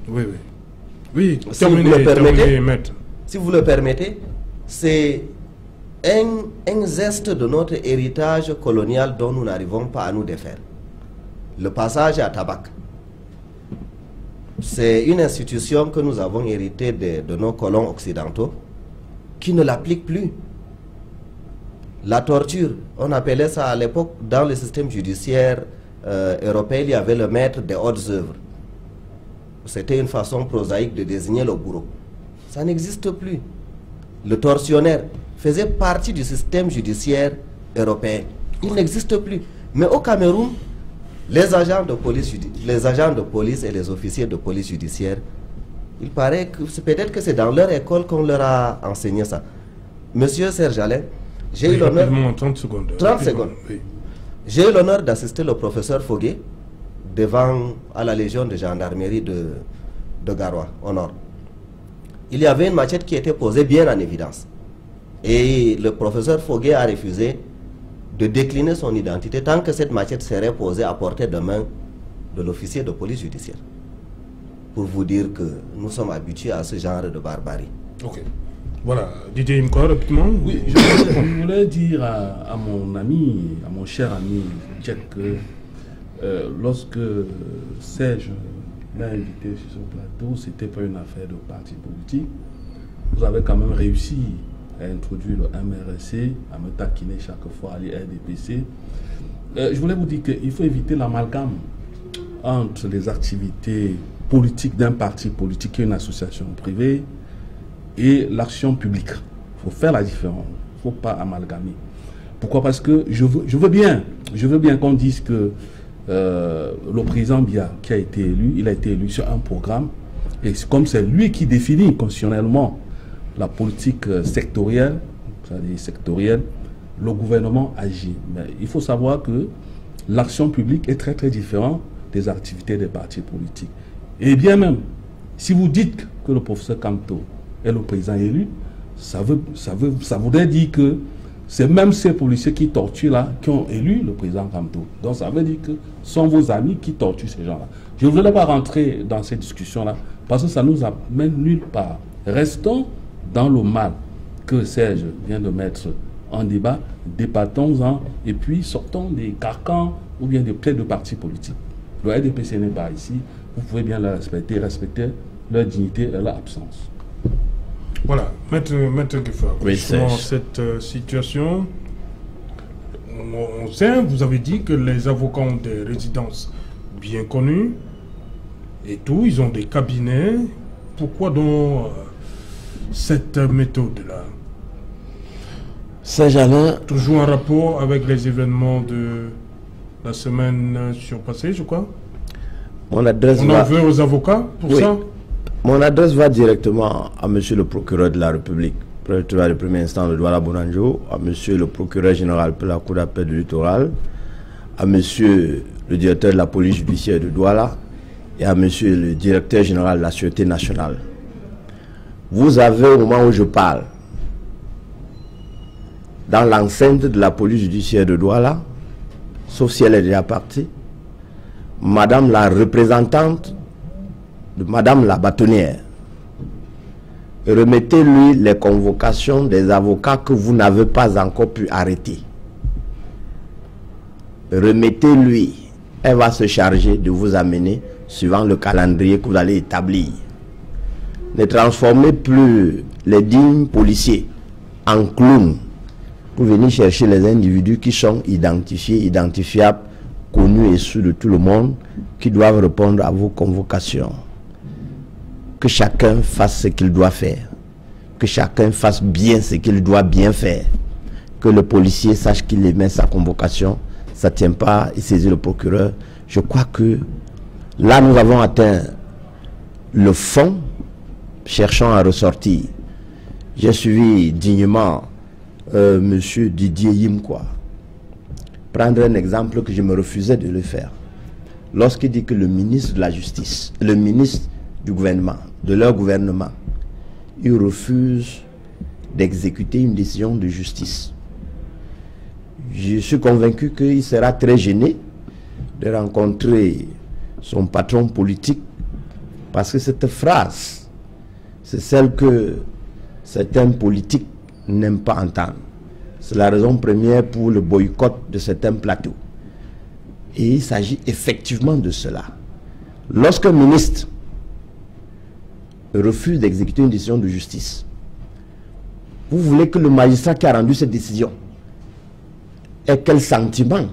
oui, oui. Oui, si vous le permettez, maître. C'est un zeste de notre héritage colonial dont nous n'arrivons pas à nous défaire. Le passage à tabac. C'est une institution que nous avons héritée de nos colons occidentaux qui ne l'appliquent plus. La torture, on appelait ça à l'époque, dans le système judiciaire européen, il y avait le maître des hautes œuvres. C'était une façon prosaïque de désigner le bourreau. Ça n'existe plus. Le tortionnaire faisait partie du système judiciaire européen. Il n'existe plus. Mais au Cameroun, les agents de police et les officiers de police judiciaire, il paraît que peut-être que c'est dans leur école qu'on leur a enseigné ça. Monsieur Serge Alain, j'ai eu l'honneur... 30 secondes. 30 secondes. Oui. J'ai eu l'honneur d'assister le professeur Foguet à la Légion de gendarmerie de Garoua, au nord. Il y avait une machette qui était posée bien en évidence. Et le professeur Foguet a refusé de décliner son identité tant que cette machette serait posée à portée de main de l'officier de police judiciaire. Pour vous dire que nous sommes habitués à ce genre de barbarie. Ok. Voilà. Didier Imko, rapidement. Oui, je voulais dire à mon ami, à mon cher ami Tchèque, que lorsque Serge m'a invité sur ce plateau, c'était pas une affaire de parti politique. Vous avez quand même réussi à introduire le MRSC, à me taquiner chaque fois à l'IRDPC. Je voulais vous dire qu'il faut éviter l'amalgame entre les activités politiques d'un parti politique et une association privée et l'action publique. Il faut faire la différence. Il ne faut pas amalgamer. Pourquoi? Parce que je veux bien qu'on dise que le président Biya qui a été élu, il a été élu sur un programme, et comme c'est lui qui définit constitutionnellement la politique sectorielle, c'est-à-dire sectorielle, le gouvernement agit. Mais il faut savoir que l'action publique est très très différente des activités des partis politiques. Et bien même, si vous dites que le professeur Kamto est le président élu, ça voudrait dire que c'est même ces policiers qui torturent là, qui ont élu le président Kamto. Donc ça veut dire que ce sont vos amis qui torturent ces gens-là. Je ne voulais pas rentrer dans ces discussions-là, parce que ça nous amène nulle part. Restons dans le mal que Serge vient de mettre en débat, débattons-en, et puis sortons des carcans ou bien des plaies de partis politiques. Le RDPC n'est pas ici, vous pouvez bien le respecter leur dignité et leur absence. Voilà, Maître Gueffard, oui, cette situation, on sait, vous avez dit que les avocats ont des résidences bien connues et tout, ils ont des cabinets. Pourquoi donc cette méthode-là? Saint-Jalin... Toujours en rapport avec les événements de la semaine surpassée, je crois. Mon adresse on en veut aux avocats pour ça? Mon adresse va directement à monsieur le procureur de la République, préfecture de premier instant de Douala Bonanjo, à monsieur le procureur général de la Cour d'appel du littoral, à monsieur le directeur de la police judiciaire de Douala et à monsieur le directeur général de la Sûreté nationale. Vous avez, au moment où je parle, dans l'enceinte de la police judiciaire de Douala, sauf si elle est déjà partie, madame la représentante de madame la bâtonnière. Remettez-lui les convocations des avocats que vous n'avez pas encore pu arrêter. Remettez-lui. Elle va se charger de vous amener suivant le calendrier que vous allez établir. Ne transformez plus les dignes policiers en clowns pour venir chercher les individus qui sont identifiés, identifiables, connus et sous de tout le monde, qui doivent répondre à vos convocations. Que chacun fasse ce qu'il doit faire. Que chacun fasse bien ce qu'il doit bien faire. Que le policier sache qu'il émet sa convocation. Ça ne tient pas, il saisit le procureur. Je crois que là, nous avons atteint le fond. Cherchons à ressortir. J'ai suivi dignement monsieur Didier Imko. Prendre un exemple que je me refusais de le faire. Lorsqu'il dit que le ministre de la Justice, le ministre du gouvernement, de leur gouvernement, il refuse d'exécuter une décision de justice. Je suis convaincu qu'il sera très gêné de rencontrer son patron politique, parce que cette phrase c'est celle que certains politiques n'aiment pas entendre. C'est la raison première pour le boycott de certains plateaux. Et il s'agit effectivement de cela. Lorsqu'un ministre refuse d'exécuter une décision de justice, vous voulez que le magistrat qui a rendu cette décision ait quel sentiment?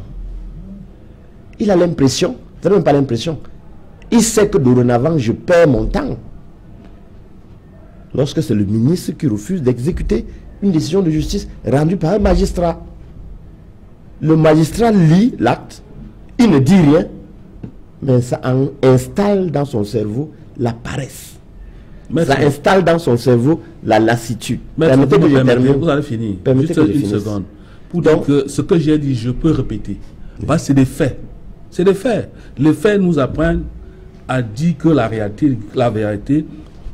Il a l'impression, c'est même pas l'impression, il sait que dorénavant je perds mon temps. Lorsque c'est le ministre qui refuse d'exécuter une décision de justice rendue par un magistrat, le magistrat lit l'acte, il ne dit rien, mais ça installe dans son cerveau la paresse. Ça installe dans son cerveau la lassitude. Permettez que je termine. Vous allez finir. Juste une seconde. Pour dire que ce que j'ai dit, je peux répéter. Parce que c'est des faits. C'est des faits. Les faits nous apprennent à dire que la vérité,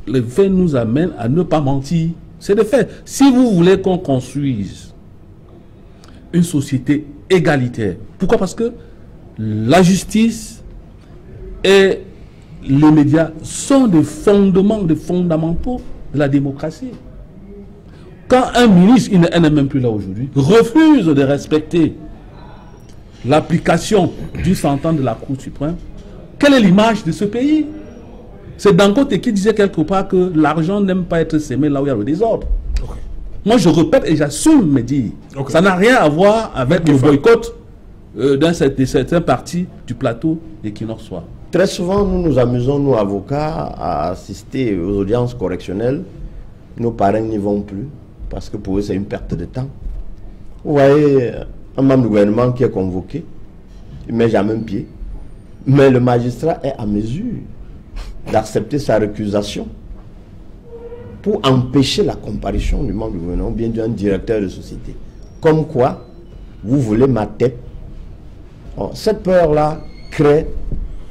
les faits nous amènent à ne pas mentir. C'est des faits. Si vous voulez qu'on construise une société égalitaire, pourquoi? Parce que la justice et les médias sont des fondements, des fondamentaux de la démocratie. Quand un ministre, il n'est même plus là aujourd'hui, refuse de respecter l'application du sentence de la Cour suprême, quelle est l'image de ce pays? C'est Dangote qui disait quelque part que l'argent n'aime pas être sémé là où il y a le désordre. Okay. Moi, je répète et j'assume me dire. Okay. Ça n'a rien à voir avec le boycott de certains partis du plateau d'Equinox Soir. Très souvent, nous nous amusons, nous avocats, à assister aux audiences correctionnelles. Nos parents n'y vont plus, parce que pour eux, c'est une perte de temps. Vous voyez, un membre du gouvernement qui est convoqué, il ne met jamais un pied. Mais le magistrat est à mesure d'accepter sa récusation pour empêcher la comparution du membre du gouvernement, ou bien d'un directeur de société. Comme quoi, vous voulez ma tête. Alors, cette peur-là crée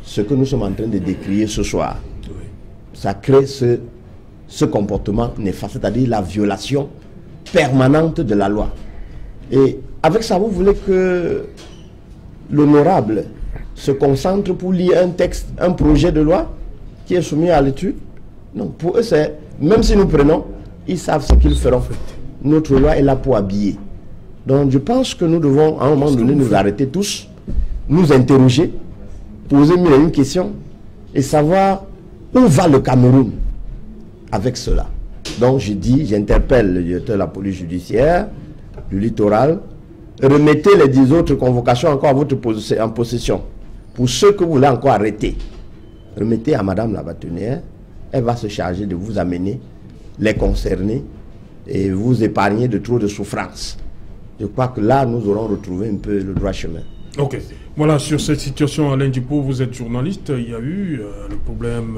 ce que nous sommes en train de décrire ce soir. Oui. Ça crée ce comportement néfaste, c'est-à-dire la violation permanente de la loi. Et avec ça, vous voulez que l'honorable se concentre pour lire un texte, un projet de loi qui est soumis à l'étude? Non, pour eux, c'est, même si nous prenons, ils savent ce qu'ils feront. Notre loi est là pour habiller. Donc je pense que nous devons à un moment donné nous arrêter tous, nous interroger, poser une question et savoir où va le Cameroun avec cela. Donc je dis, j'interpelle le directeur de la police judiciaire, du littoral, remettez les 10 autres convocations encore à votre en possession. Pour ceux que vous voulez encore arrêter, remettez à Madame la bâtonnière, elle va se charger de vous amener les concernés et vous épargner de trop de souffrance. Je crois que là, nous aurons retrouvé un peu le droit chemin. Ok. Voilà, sur cette situation, Alain Djipo, vous êtes journaliste. Il y a eu le problème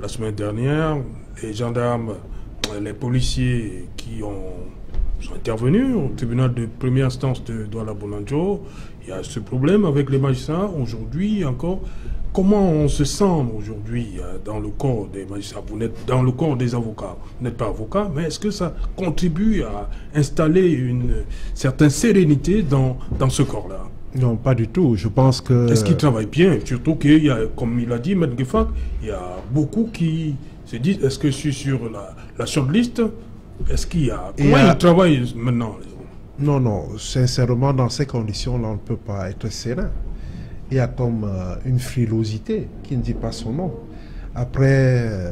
la semaine dernière. Les gendarmes, les policiers qui sont intervenus au tribunal de première instance de Douala-Bounanjo. Il y a ce problème avec les magistrats. Aujourd'hui, encore, comment on se sent aujourd'hui dans le corps des magistrats? Vous n'êtes dans le corps des avocats. Vous n'êtes pas avocat, mais est-ce que ça contribue à installer une certaine sérénité dans ce corps-là? Non, pas du tout. Je pense que... Est-ce qu'il travaille bien? Surtout qu'il y a, comme il a dit, M. Gueffak, il y a beaucoup qui se disent, est-ce que je suis sur la shortlist? Est-ce qu'il y a... Comment il travaille maintenant? Non, non. Sincèrement, dans ces conditions-là, on ne peut pas être serein. Il y a comme une frilosité qui ne dit pas son nom. Après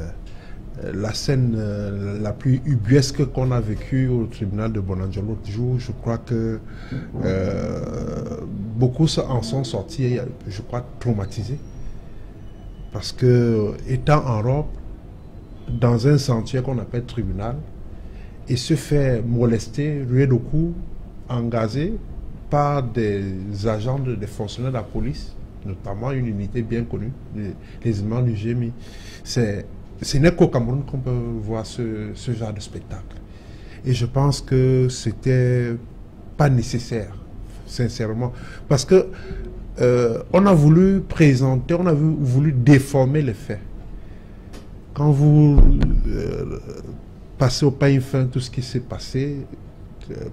la scène la plus ubuesque qu'on a vécue au tribunal de Bounanjo l'autre jour, je crois que beaucoup en sont sortis, je crois, traumatisés. Parce que, étant en robe, dans un sentier qu'on appelle tribunal, et se fait molester, ruer le cou, engagé par des agents, des fonctionnaires de la police, notamment une unité bien connue, les éléments du GMI. Ce n'est qu'au Cameroun qu'on peut voir ce genre de spectacle. Et je pense que c'était pas nécessaire, sincèrement. Parce que on a voulu présenter, on a voulu déformer les faits. Quand vous passez au pain fin tout ce qui s'est passé,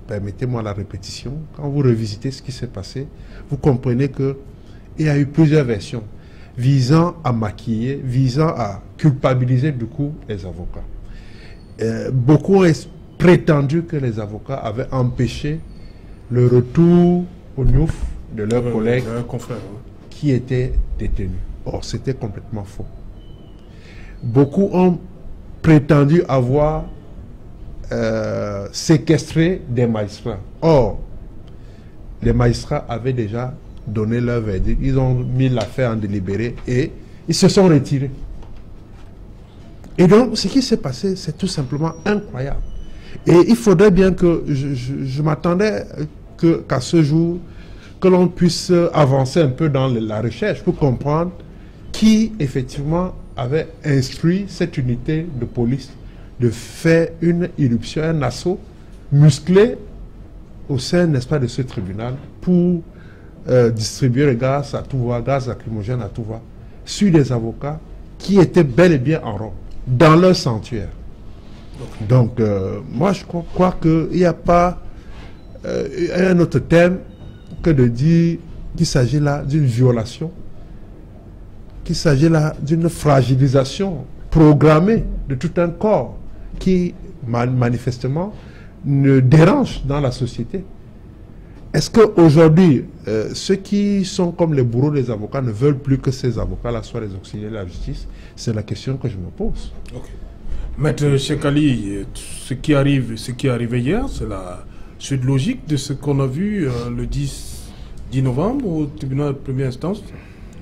permettez-moi la répétition, quand vous revisitez ce qui s'est passé, vous comprenez qu'il y a eu plusieurs versions visant à maquiller, visant à culpabiliser du coup les avocats. beaucoup ont prétendu que les avocats avaient empêché le retour au NIOF de leurs collègues qui étaient détenus. Or, c'était complètement faux. Beaucoup ont prétendu avoir séquestré des magistrats. Or, les magistrats avaient déjà donné leur verdict. Ils ont mis l'affaire en délibéré et ils se sont retirés. Et donc, ce qui s'est passé, c'est tout simplement incroyable. Et il faudrait bien que, je m'attendais qu'à ce jour, que l'on puisse avancer un peu dans la recherche pour comprendre qui, effectivement, avait instruit cette unité de police de faire une irruption, un assaut musclé au sein, n'est-ce pas, de ce tribunal pour distribuer le gaz à tout va, gaz lacrymogène à tout va, sur des avocats qui étaient bel et bien en robe, dans leur sanctuaire. Donc, moi, je crois qu'il n'y a pas un autre thème que de dire qu'il s'agit là d'une violation, qu'il s'agit là d'une fragilisation programmée de tout un corps qui, manifestement, ne dérange dans la société. Est-ce qu'aujourd'hui, ceux qui sont comme les bourreaux des avocats ne veulent plus que ces avocats-là soient les auxiliaires de la justice? C'est la question que je me pose. Okay. Maître Chekali, ce qui est arrivé hier, c'est la suite logique de ce qu'on a vu le 10 novembre au tribunal de première instance.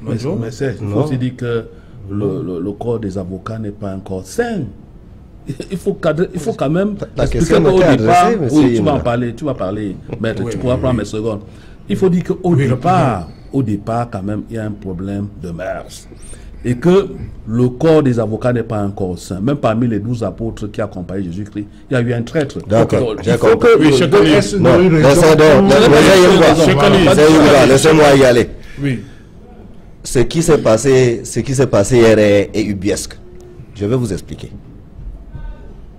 Mais il faut se dire que le corps des avocats n'est pas un corps sain. Il faut quand même expliquer qu'au départ, oui, tu vas parler, maître, tu pourras prendre mes secondes. Il faut dire qu'au départ, quand même, il y a un problème de mœurs. Et que le corps des avocats n'est pas un corps sain. Même parmi les 12 apôtres qui accompagnaient Jésus-Christ, il y a eu un traître. D'accord. Laissez-moi y aller. Oui. Ce qui s'est passé hier est ubuesque. Je vais vous expliquer.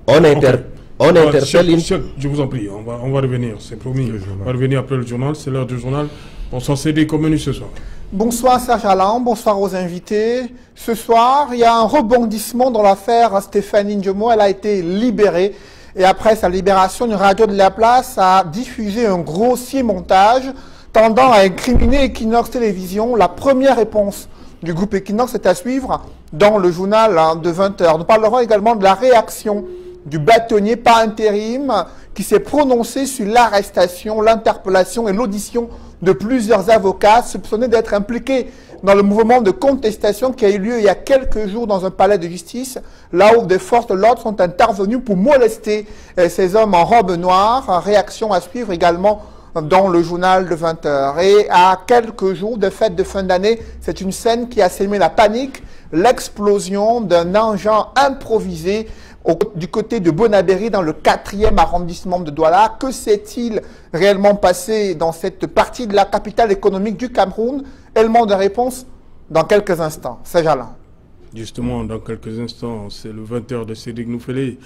On interpelle une... Je vous en prie, on va revenir, c'est promis. On va revenir après le journal, c'est l'heure du journal. On s'en cédait comme menu ce soir. Bonsoir Serge Alain, bonsoir aux invités. Ce soir, il y a un rebondissement dans l'affaire Stéphanie Ndjomo. Elle a été libérée. Et après sa libération, une radio de la place a diffusé un grossier montage tendant à incriminer Equinox Télévision. La première réponse du groupe Equinox est à suivre dans le journal de 20h. Nous parlerons également de la réaction du bâtonnier par intérim qui s'est prononcé sur l'arrestation, l'interpellation et l'audition de plusieurs avocats soupçonnés d'être impliqués dans le mouvement de contestation qui a eu lieu il y a quelques jours dans un palais de justice, là où des forces de l'ordre sont intervenues pour molester ces hommes en robe noire. Réaction à suivre également dans le journal de 20h. Et à quelques jours de fête de fin d'année, c'est une scène qui a sémé la panique, l'explosion d'un engin improvisé du côté de Bonabéry, dans le 4e arrondissement de Douala. Que s'est-il réellement passé dans cette partie de la capitale économique du Cameroun? Élément de réponse dans quelques instants. C'est Alain. Justement, dans quelques instants, c'est le 20h de Cédric Noufélé.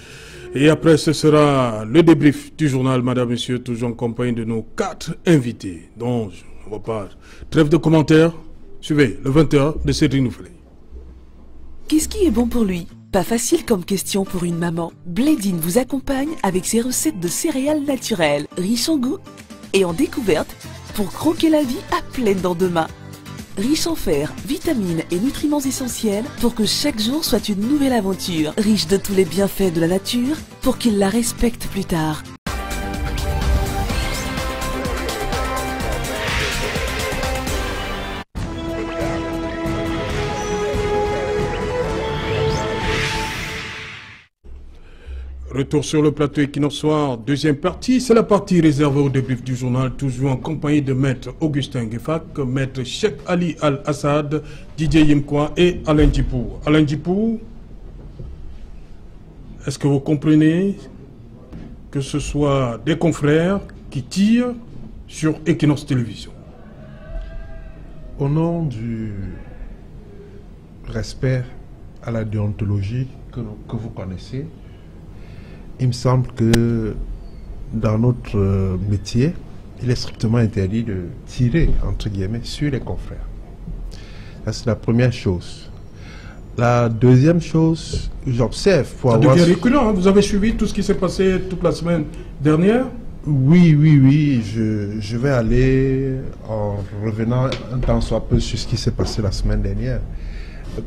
Et après, ce sera le débrief du journal, madame, monsieur, toujours en compagnie de nos 4 invités. Donc, on va pas... Trêve de commentaires. Suivez le 20h de Cédric Noufélé. Qu'est-ce qui est bon pour lui? Pas facile comme question pour une maman. Blédine vous accompagne avec ses recettes de céréales naturelles, riches en goût et en découverte pour croquer la vie à pleines dents de main. Riche en fer, vitamines et nutriments essentiels pour que chaque jour soit une nouvelle aventure. Riche de tous les bienfaits de la nature pour qu'il la respecte plus tard. Retour sur le plateau Equinox Soir, deuxième partie, c'est la partie réservée au débrief du journal, toujours en compagnie de Maître Augustin Gueffak, Maître Cheikh Ali Al-Assad, Didier Yimkwa et Alain Djipou. Alain Djipou, est-ce que vous comprenez que ce soit des confrères qui tirent sur Equinox Télévision? Au nom du respect à la déontologie que vous connaissez, il me semble que dans notre métier, il est strictement interdit de tirer, entre guillemets, sur les confrères. Ça, c'est la première chose. La deuxième chose que j'observe pour ça avoir... devient récurrent, hein. Vous avez suivi tout ce qui s'est passé toute la semaine dernière? Oui, je vais aller en revenant un temps soit peu sur ce qui s'est passé la semaine dernière.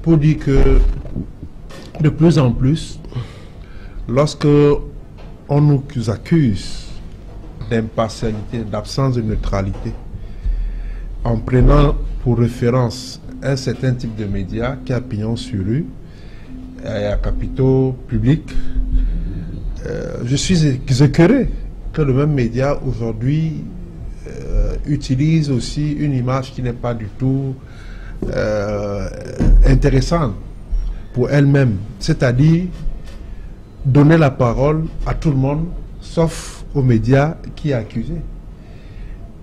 Pour dire que de plus en plus, lorsque on nous accuse d'impartialité, d'absence de neutralité, en prenant pour référence un certain type de médias qui a pignon sur rue, à capitaux publics, je suis écœuré que le même média aujourd'hui utilise aussi une image qui n'est pas du tout intéressante pour elle-même, c'est-à-dire donner la parole à tout le monde sauf aux médias qui est accusé.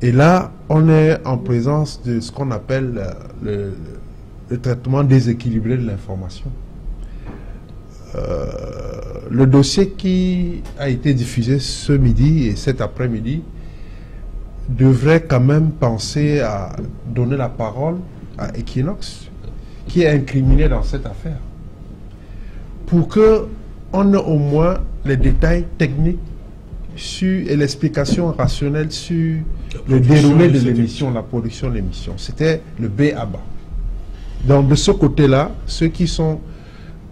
Et là, on est en présence de ce qu'on appelle le traitement déséquilibré de l'information. Le dossier qui a été diffusé ce midi et cet après-midi devrait quand même penser à donner la parole à Equinox, qui est incriminé dans cette affaire, pour que on ait au moins les détails techniques et l'explication rationnelle sur le déroulé de l'émission, la production de l'émission. C'était le B à bas. Donc de ce côté-là, ceux qui sont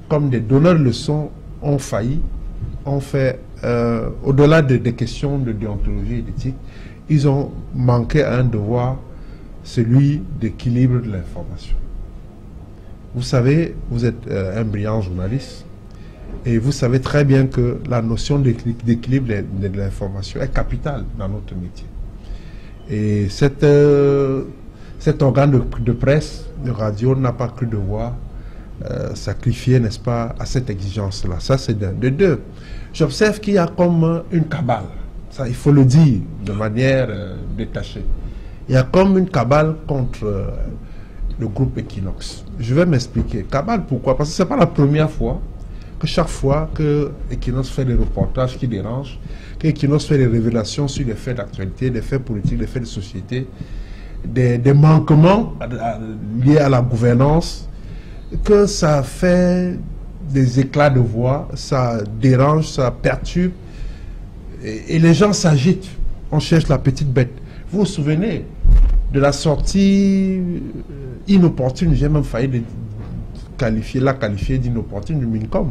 comme des donneurs de leçons ont failli, ont fait, au-delà des questions de déontologie et d'éthique, ils ont manqué à un devoir, celui d'équilibre de l'information. Vous savez, vous êtes un brillant journaliste, et vous savez très bien que la notion d'équilibre de l'information est capitale dans notre métier. Et cet organe de presse, de radio, n'a pas cru devoir sacrifier, n'est-ce pas, à cette exigence-là. Ça, c'est d'un. De deux, j'observe qu'il y a comme une cabale. Ça, il faut le dire de manière détachée. Il y a comme une cabale contre le groupe Equinox. Je vais m'expliquer. Cabale, pourquoi? Parce que ce n'est pas la première fois que chaque fois que Equinox fait des reportages qui dérangent, que Equinox fait des révélations sur des faits d'actualité, des faits politiques, des faits de société, des manquements liés à la gouvernance, que ça fait des éclats de voix, ça dérange, ça perturbe, et les gens s'agitent. On cherche la petite bête. Vous vous souvenez de la sortie inopportune, j'ai même failli la qualifier d'inopportune du Mincom,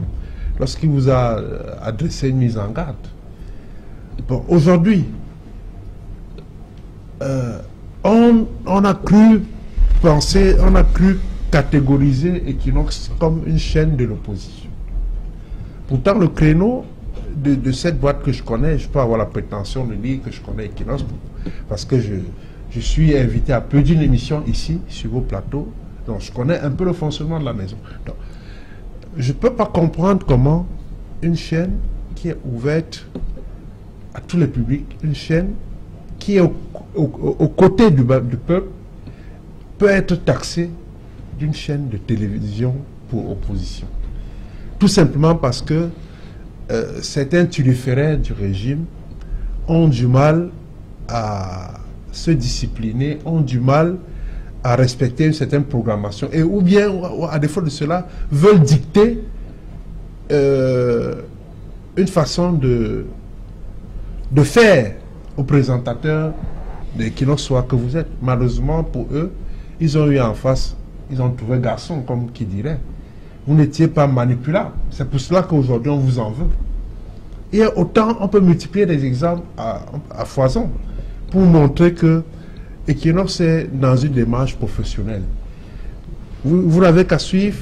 lorsqu'il vous a adressé une mise en garde. Bon, aujourd'hui, on a cru penser, on a cru catégoriser Equinox comme une chaîne de l'opposition. Pourtant, le créneau de cette boîte que je connais, je peux avoir la prétention de dire que je connais Equinox, parce que je suis invité à peu d'une émission ici, sur vos plateaux, donc je connais un peu le fonctionnement de la maison. Donc, je ne peux pas comprendre comment une chaîne qui est ouverte à tous les publics, une chaîne qui est aux côtés du peuple, peut être taxée d'une chaîne de télévision pour opposition. Tout simplement parce que certains turiféraires du régime ont du mal à se discipliner, ont du mal à respecter une certaine programmation, et ou bien, à défaut de cela, veulent dicter une façon de faire aux présentateurs de Equinox soit que vous êtes. Malheureusement pour eux, ils ont eu en face, ils ont trouvé garçon, comme qui dirait. Vous n'étiez pas manipulable. C'est pour cela qu'aujourd'hui on vous en veut. Et autant on peut multiplier des exemples à foison pour montrer que Equinox est dans une démarche professionnelle. Vous n'avez qu'à suivre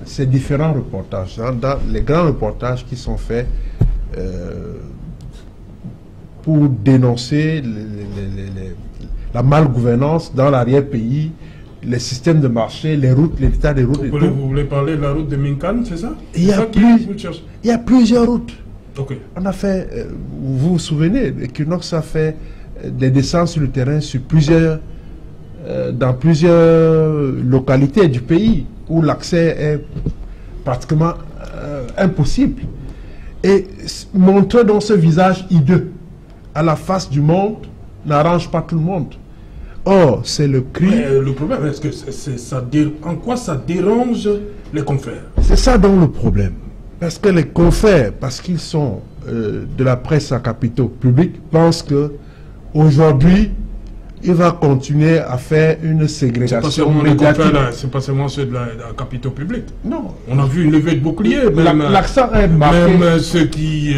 ces différents reportages, hein, dans les grands reportages qui sont faits pour dénoncer la malgouvernance dans l'arrière-pays, les systèmes de marché, les routes, l'état des routes. Vous voulez parler de la route de Minkan, c'est ça? Il y a plusieurs routes. Okay. On a fait, vous vous souvenez, Equinox a fait des descentes sur le terrain dans plusieurs localités du pays où l'accès est pratiquement impossible. Et montrer dans ce visage hideux à la face du monde n'arrange pas tout le monde. Or, c'est le cri... Mais le problème, est-ce que en quoi ça dérange les confrères? C'est ça donc le problème. Parce que les confrères, parce qu'ils sont de la presse à capitaux publics, pensent que aujourd'hui il va continuer à faire une ségrégation médiatique. C'est pas seulement ceux de la capitaux publics. Non. On a vu une levée de boucliers. L'accent est marqué. Même ceux qui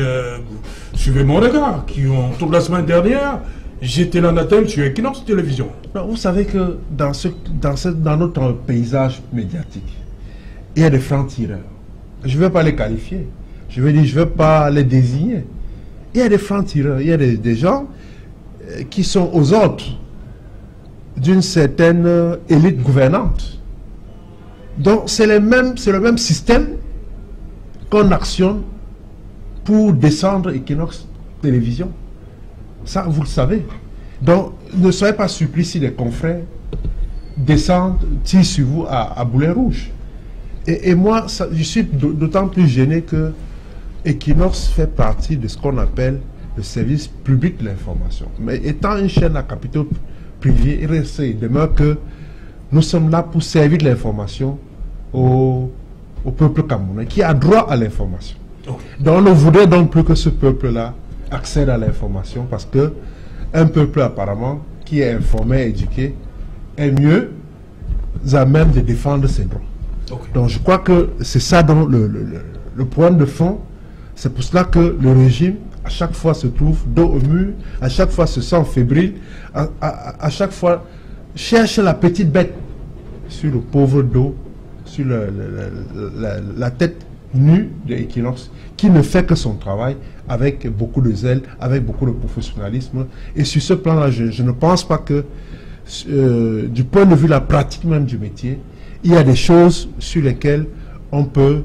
suivaient mon regard, qui ont, toute la semaine dernière, jeté l'anathème sur Equinox Télévision. Non, vous savez que dans notre paysage médiatique, il y a des francs-tireurs. Je ne vais pas les qualifier. Je ne vais pas les désigner. Il y a des francs-tireurs. Il y a des gens qui sont aux ordres d'une certaine élite gouvernante. Donc c'est le même système qu'on actionne pour descendre Equinox Télévision. Ça, vous le savez. Donc ne soyez pas surpris si les confrères descendent, tirent sur vous à boulet rouge. Et moi, je suis d'autant plus gêné que Equinox fait partie de ce qu'on appelle le service public de l'information. Mais étant une chaîne à capitaux privés, il demeure que nous sommes là pour servir de l'information au peuple camerounais, qui a droit à l'information. Okay. Donc on ne voudrait donc plus que ce peuple-là accède à l'information, parce que un peuple apparemment qui est informé, éduqué, est mieux à même de défendre ses droits. Okay. Donc je crois que c'est ça dans le point de fond. C'est pour cela que le régime à chaque fois se trouve dos au mur, à chaque fois se sent fébrile, à chaque fois cherche la petite bête sur le pauvre dos, sur la tête nue de Equinox, qui ne fait que son travail avec beaucoup de zèle, avec beaucoup de professionnalisme. Et sur ce plan-là, je ne pense pas que, du point de vue de la pratique même du métier, il y a des choses sur lesquelles on peut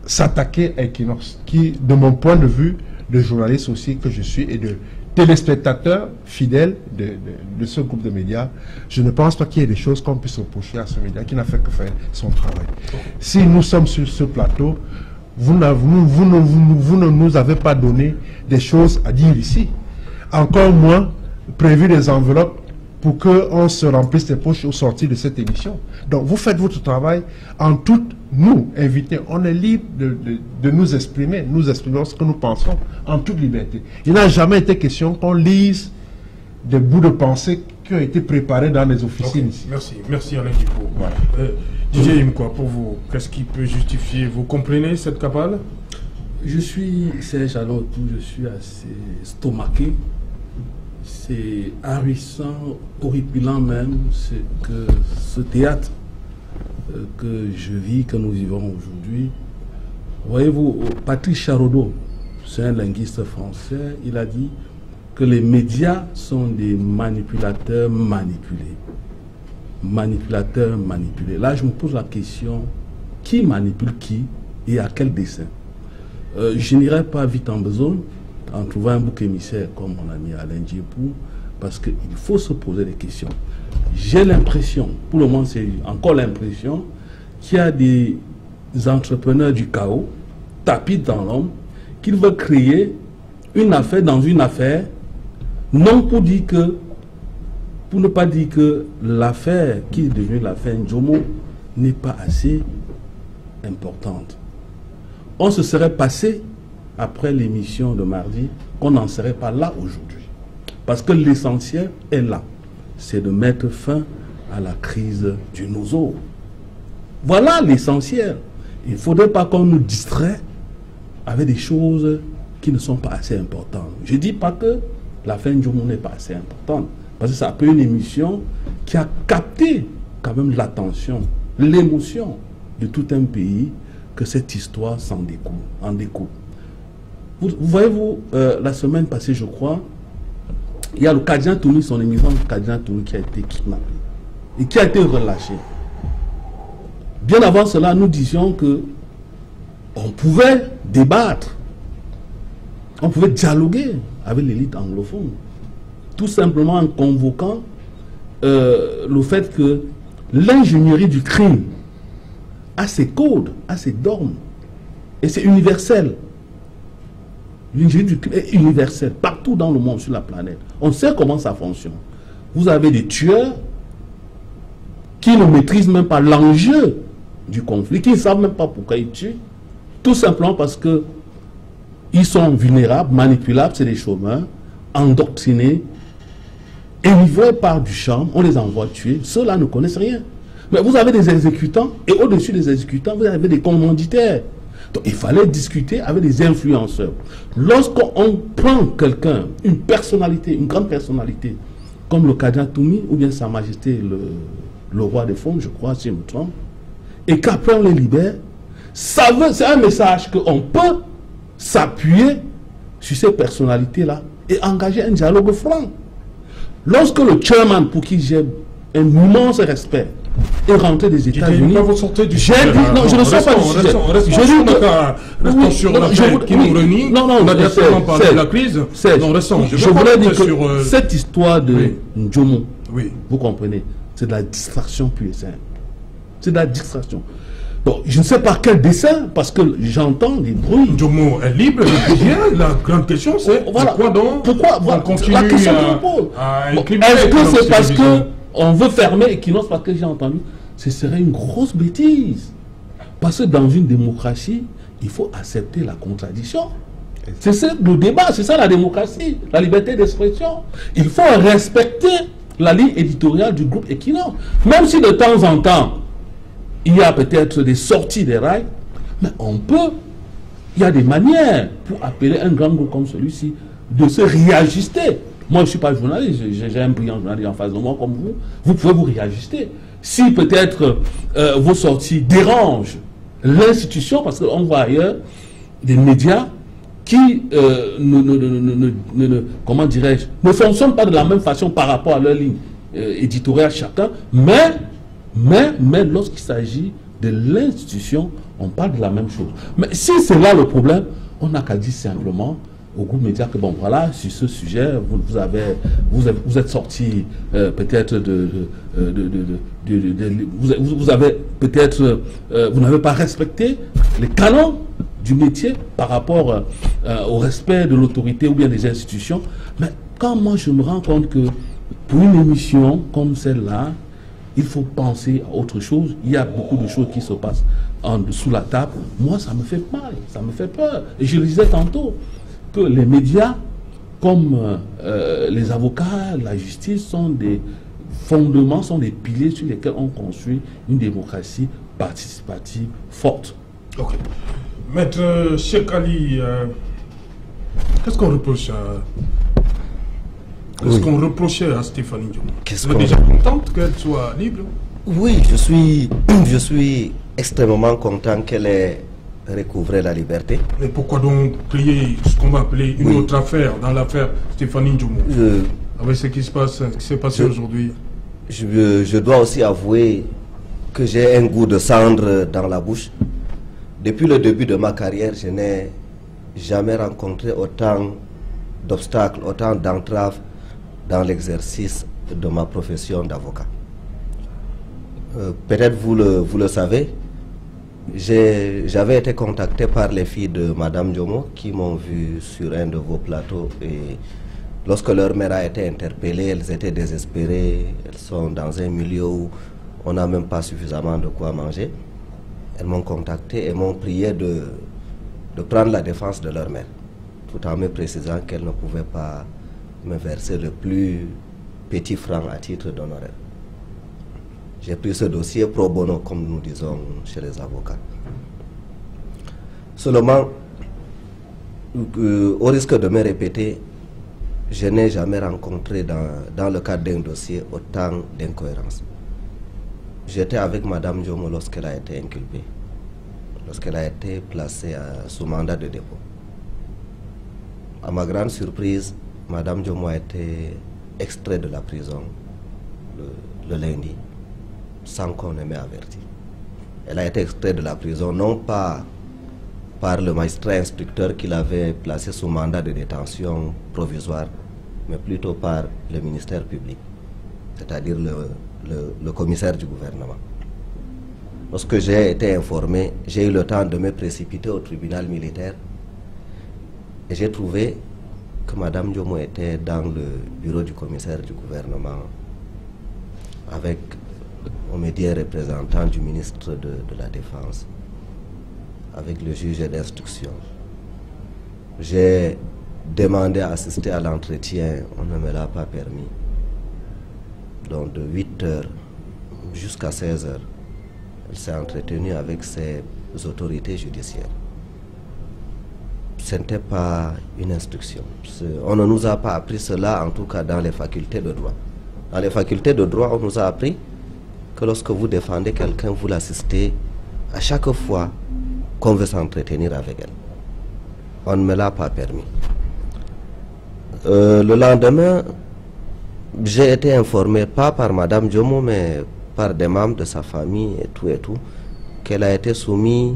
s'attaquer à Equinox, qui, de mon point de vue, de journaliste aussi que je suis et de téléspectateur fidèle de ce groupe de médias, je ne pense pas qu'il y ait des choses qu'on puisse reprocher à ce média qui n'a fait que faire son travail. Si nous sommes sur ce plateau, vous ne nous avez pas donné des choses à dire ici. Encore moins prévu des enveloppes pour qu'on se remplisse les poches au sortir de cette émission. Donc vous faites votre travail en toute, nous, invités, on est libre de nous exprimer ce que nous pensons en toute liberté. Il n'a jamais été question qu'on lise des bouts de pensée qui ont été préparés dans les officines ici. Merci Alain Djipo. Voilà. DJ Imkwa, pour vous, qu'est-ce qui peut justifier? Vous comprenez cette cabale? Je suis Serge Alotou, je suis assez stomaqué. C'est harisant, horripilant même, c'est que ce théâtre que je vis, que nous vivons aujourd'hui. Voyez-vous, Patrice Charodeau, c'est un linguiste français, il a dit que les médias sont des manipulateurs manipulés. Manipulateurs manipulés. Là, je me pose la question, qui manipule qui et à quel dessein? Je n'irai pas vite en besogne en trouvant un bouc émissaire comme mon ami Alain Djipo, parce qu'il faut se poser des questions. J'ai l'impression, pour le moment c'est encore l'impression, qu'il y a des entrepreneurs du chaos, tapis dans l'ombre, qui veulent créer une affaire dans une affaire, non pour dire que, pour ne pas dire que l'affaire qui est devenue l'affaire Njomo n'est pas assez importante. On se serait passé après l'émission de mardi, qu'on n'en serait pas là aujourd'hui. Parce que l'essentiel est là. C'est de mettre fin à la crise du Nozo. Voilà l'essentiel. Il ne faudrait pas qu'on nous distrait avec des choses qui ne sont pas assez importantes. Je ne dis pas que la fin du monde n'est pas assez importante. Parce que ça peut être une émission qui a capté quand même l'attention, l'émotion de tout un pays, que cette histoire en découle. Vous voyez-vous, la semaine passée, je crois, il y a le Kadian Toumi, son émission Kadian Toumi, qui a été kidnappé et qui a été relâché. Bien avant cela, nous disions que on pouvait débattre, on pouvait dialoguer avec l'élite anglophone, tout simplement en convoquant le fait que l'ingénierie du crime a ses codes, a ses normes, et c'est universel. L'ingénierie du crime est universelle, partout dans le monde, sur la planète. On sait comment ça fonctionne. vous avez des tueurs qui ne maîtrisent même pas l'enjeu du conflit, qui ne savent même pas pourquoi ils tuent, tout simplement parce que ils sont vulnérables, manipulables, c'est des chômeurs, endoctrinés, enivrés par du charme, on les envoie tuer, ceux-là ne connaissent rien. Mais vous avez des exécutants, et au-dessus des exécutants, vous avez des commanditaires. Donc il fallait discuter avec des influenceurs. Lorsqu'on prend quelqu'un, une personnalité, une grande personnalité, comme le Kadja Toumi, ou bien Sa Majesté le roi des fonds, je crois, si je me trompe, et qu'après on les libère, c'est un message qu'on peut s'appuyer sur ces personnalités-là et engager un dialogue franc. Lorsque le chairman, pour qui j'ai un immense respect, est rentré des États-Unis, j'ai dit, non, je ne sors pas du sujet. Restons sur l'affaire qui nous réunit. Non, on a directement parlé de la crise. Je voulais dire que cette histoire de Ndjomo, vous comprenez, c'est de la distraction pure et simple. C'est de la distraction. Bon, je ne sais pas quel dessin, parce que j'entends des bruits. Ndjomo est libre, la grande question c'est pourquoi donc on continue à est-ce que c'est parce qu'on veut fermer Equinox, parce que j'ai entendu, ce serait une grosse bêtise. Parce que dans une démocratie, il faut accepter la contradiction. C'est ça le débat, c'est ça la démocratie, la liberté d'expression. Il faut respecter la ligne éditoriale du groupe Equinox. Même si de temps en temps, il y a peut-être des sorties des rails, mais on peut, il y a des manières pour appeler un grand groupe comme celui-ci de se réajuster. Moi, je ne suis pas journaliste, j'ai un brillant journaliste en face de moi comme vous pouvez vous réajuster. Si peut-être vos sorties dérangent l'institution, parce qu'on voit ailleurs des médias qui comment dirais-je, ne fonctionnent pas de la même façon par rapport à leur ligne éditoriale chacun, mais lorsqu'il s'agit de l'institution, on parle de la même chose. Mais si c'est là le problème, on n'a qu'à dire simplement au groupe média que bon voilà, sur ce sujet, vous êtes sorti peut-être vous avez peut-être vous n'avez pas respecté les canons du métier par rapport au respect de l'autorité ou bien des institutions. Mais quand moi je me rends compte que pour une émission comme celle-là, il faut penser à autre chose. Il y a beaucoup de choses qui se passent en dessous la table. Moi, ça me fait mal, ça me fait peur. Et je le disais tantôt, que les médias, comme les avocats, la justice, sont des fondements, sont des piliers sur lesquels on construit une démocratie participative forte. Ok. Maître Cheikh Ali, qu'est-ce qu'on reproche à... Qu'est-ce qu'on reprochait à Stéphanie Ndjomo? Vous êtes déjà contente qu'elle soit libre? Oui, je suis extrêmement content qu'elle ait recouvré la liberté. Mais pourquoi donc créer ce qu'on va appeler une autre affaire dans l'affaire Stéphanie Ndjomo avec ce qui s'est passé aujourd'hui? Je dois aussi avouer que j'ai un goût de cendre dans la bouche. Depuis le début de ma carrière, je n'ai jamais rencontré autant d'obstacles, autant d'entraves dans l'exercice de ma profession d'avocat. Peut-être vous le savez, j'avais été contacté par les filles de Madame Ndjomo qui m'ont vu sur un de vos plateaux, et lorsque leur mère a été interpellée, elles étaient désespérées, elles sont dans un milieu où on n'a même pas suffisamment de quoi manger. Elles m'ont contacté et m'ont prié de prendre la défense de leur mère, tout en me précisant qu'elles ne pouvaient pas me verser le plus petit franc à titre d'honoraire. J'ai pris ce dossier pro bono, comme nous disons chez les avocats. Seulement, au risque de me répéter, je n'ai jamais rencontré dans le cadre d'un dossier autant d'incohérences. J'étais avec Madame Ndjomo lorsqu'elle a été inculpée, lorsqu'elle a été placée sous mandat de dépôt. À ma grande surprise, Madame Ndjomo a été extraite de la prison le lundi, sans qu'on ait averti. Elle a été extraite de la prison non pas par le magistrat instructeur qui l'avait placée sous mandat de détention provisoire, mais plutôt par le ministère public, c'est-à-dire le commissaire du gouvernement. Lorsque j'ai été informé, j'ai eu le temps de me précipiter au tribunal militaire et j'ai trouvé que Madame Ndjomo était dans le bureau du commissaire du gouvernement avec au médias représentant du ministre de la Défense, avec le juge d'instruction. J'ai demandé à assister à l'entretien, on ne me l'a pas permis. Donc de 8 h jusqu'à 16 h, elle s'est entretenue avec ses autorités judiciaires. Ce n'était pas une instruction. On ne nous a pas appris cela, en tout cas dans les facultés de droit. Dans les facultés de droit, on nous a appris que lorsque vous défendez quelqu'un, vous l'assistez à chaque fois qu'on veut s'entretenir avec elle. On ne me l'a pas permis. Le lendemain, j'ai été informé, pas par Madame Djomo, mais par des membres de sa famille et tout, qu'elle a été soumise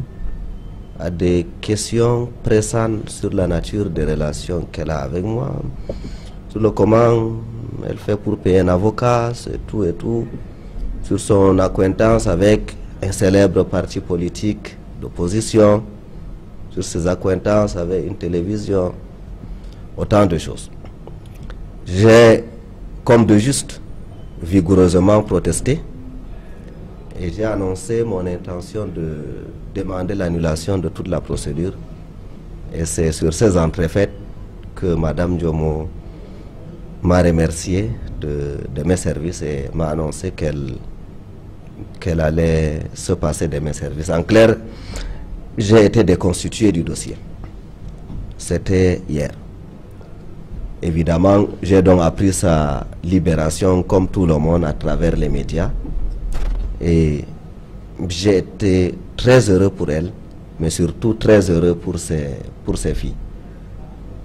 à des questions pressantes sur la nature des relations qu'elle a avec moi, sur le comment elle fait pour payer un avocat, et tout, sur son acquaintance avec un célèbre parti politique d'opposition, sur ses acquaintances avec une télévision, autant de choses. J'ai, comme de juste, vigoureusement protesté et j'ai annoncé mon intention de demander l'annulation de toute la procédure. Et c'est sur ces entrefaites que Mme Djomo m'a remercié de mes services et m'a annoncé qu'elle allait se passer de mes services. En clair, j'ai été déconstitué du dossier. C'était hier. Évidemment, j'ai donc appris sa libération comme tout le monde à travers les médias. Et j'ai été très heureux pour elle, mais surtout très heureux pour ses filles.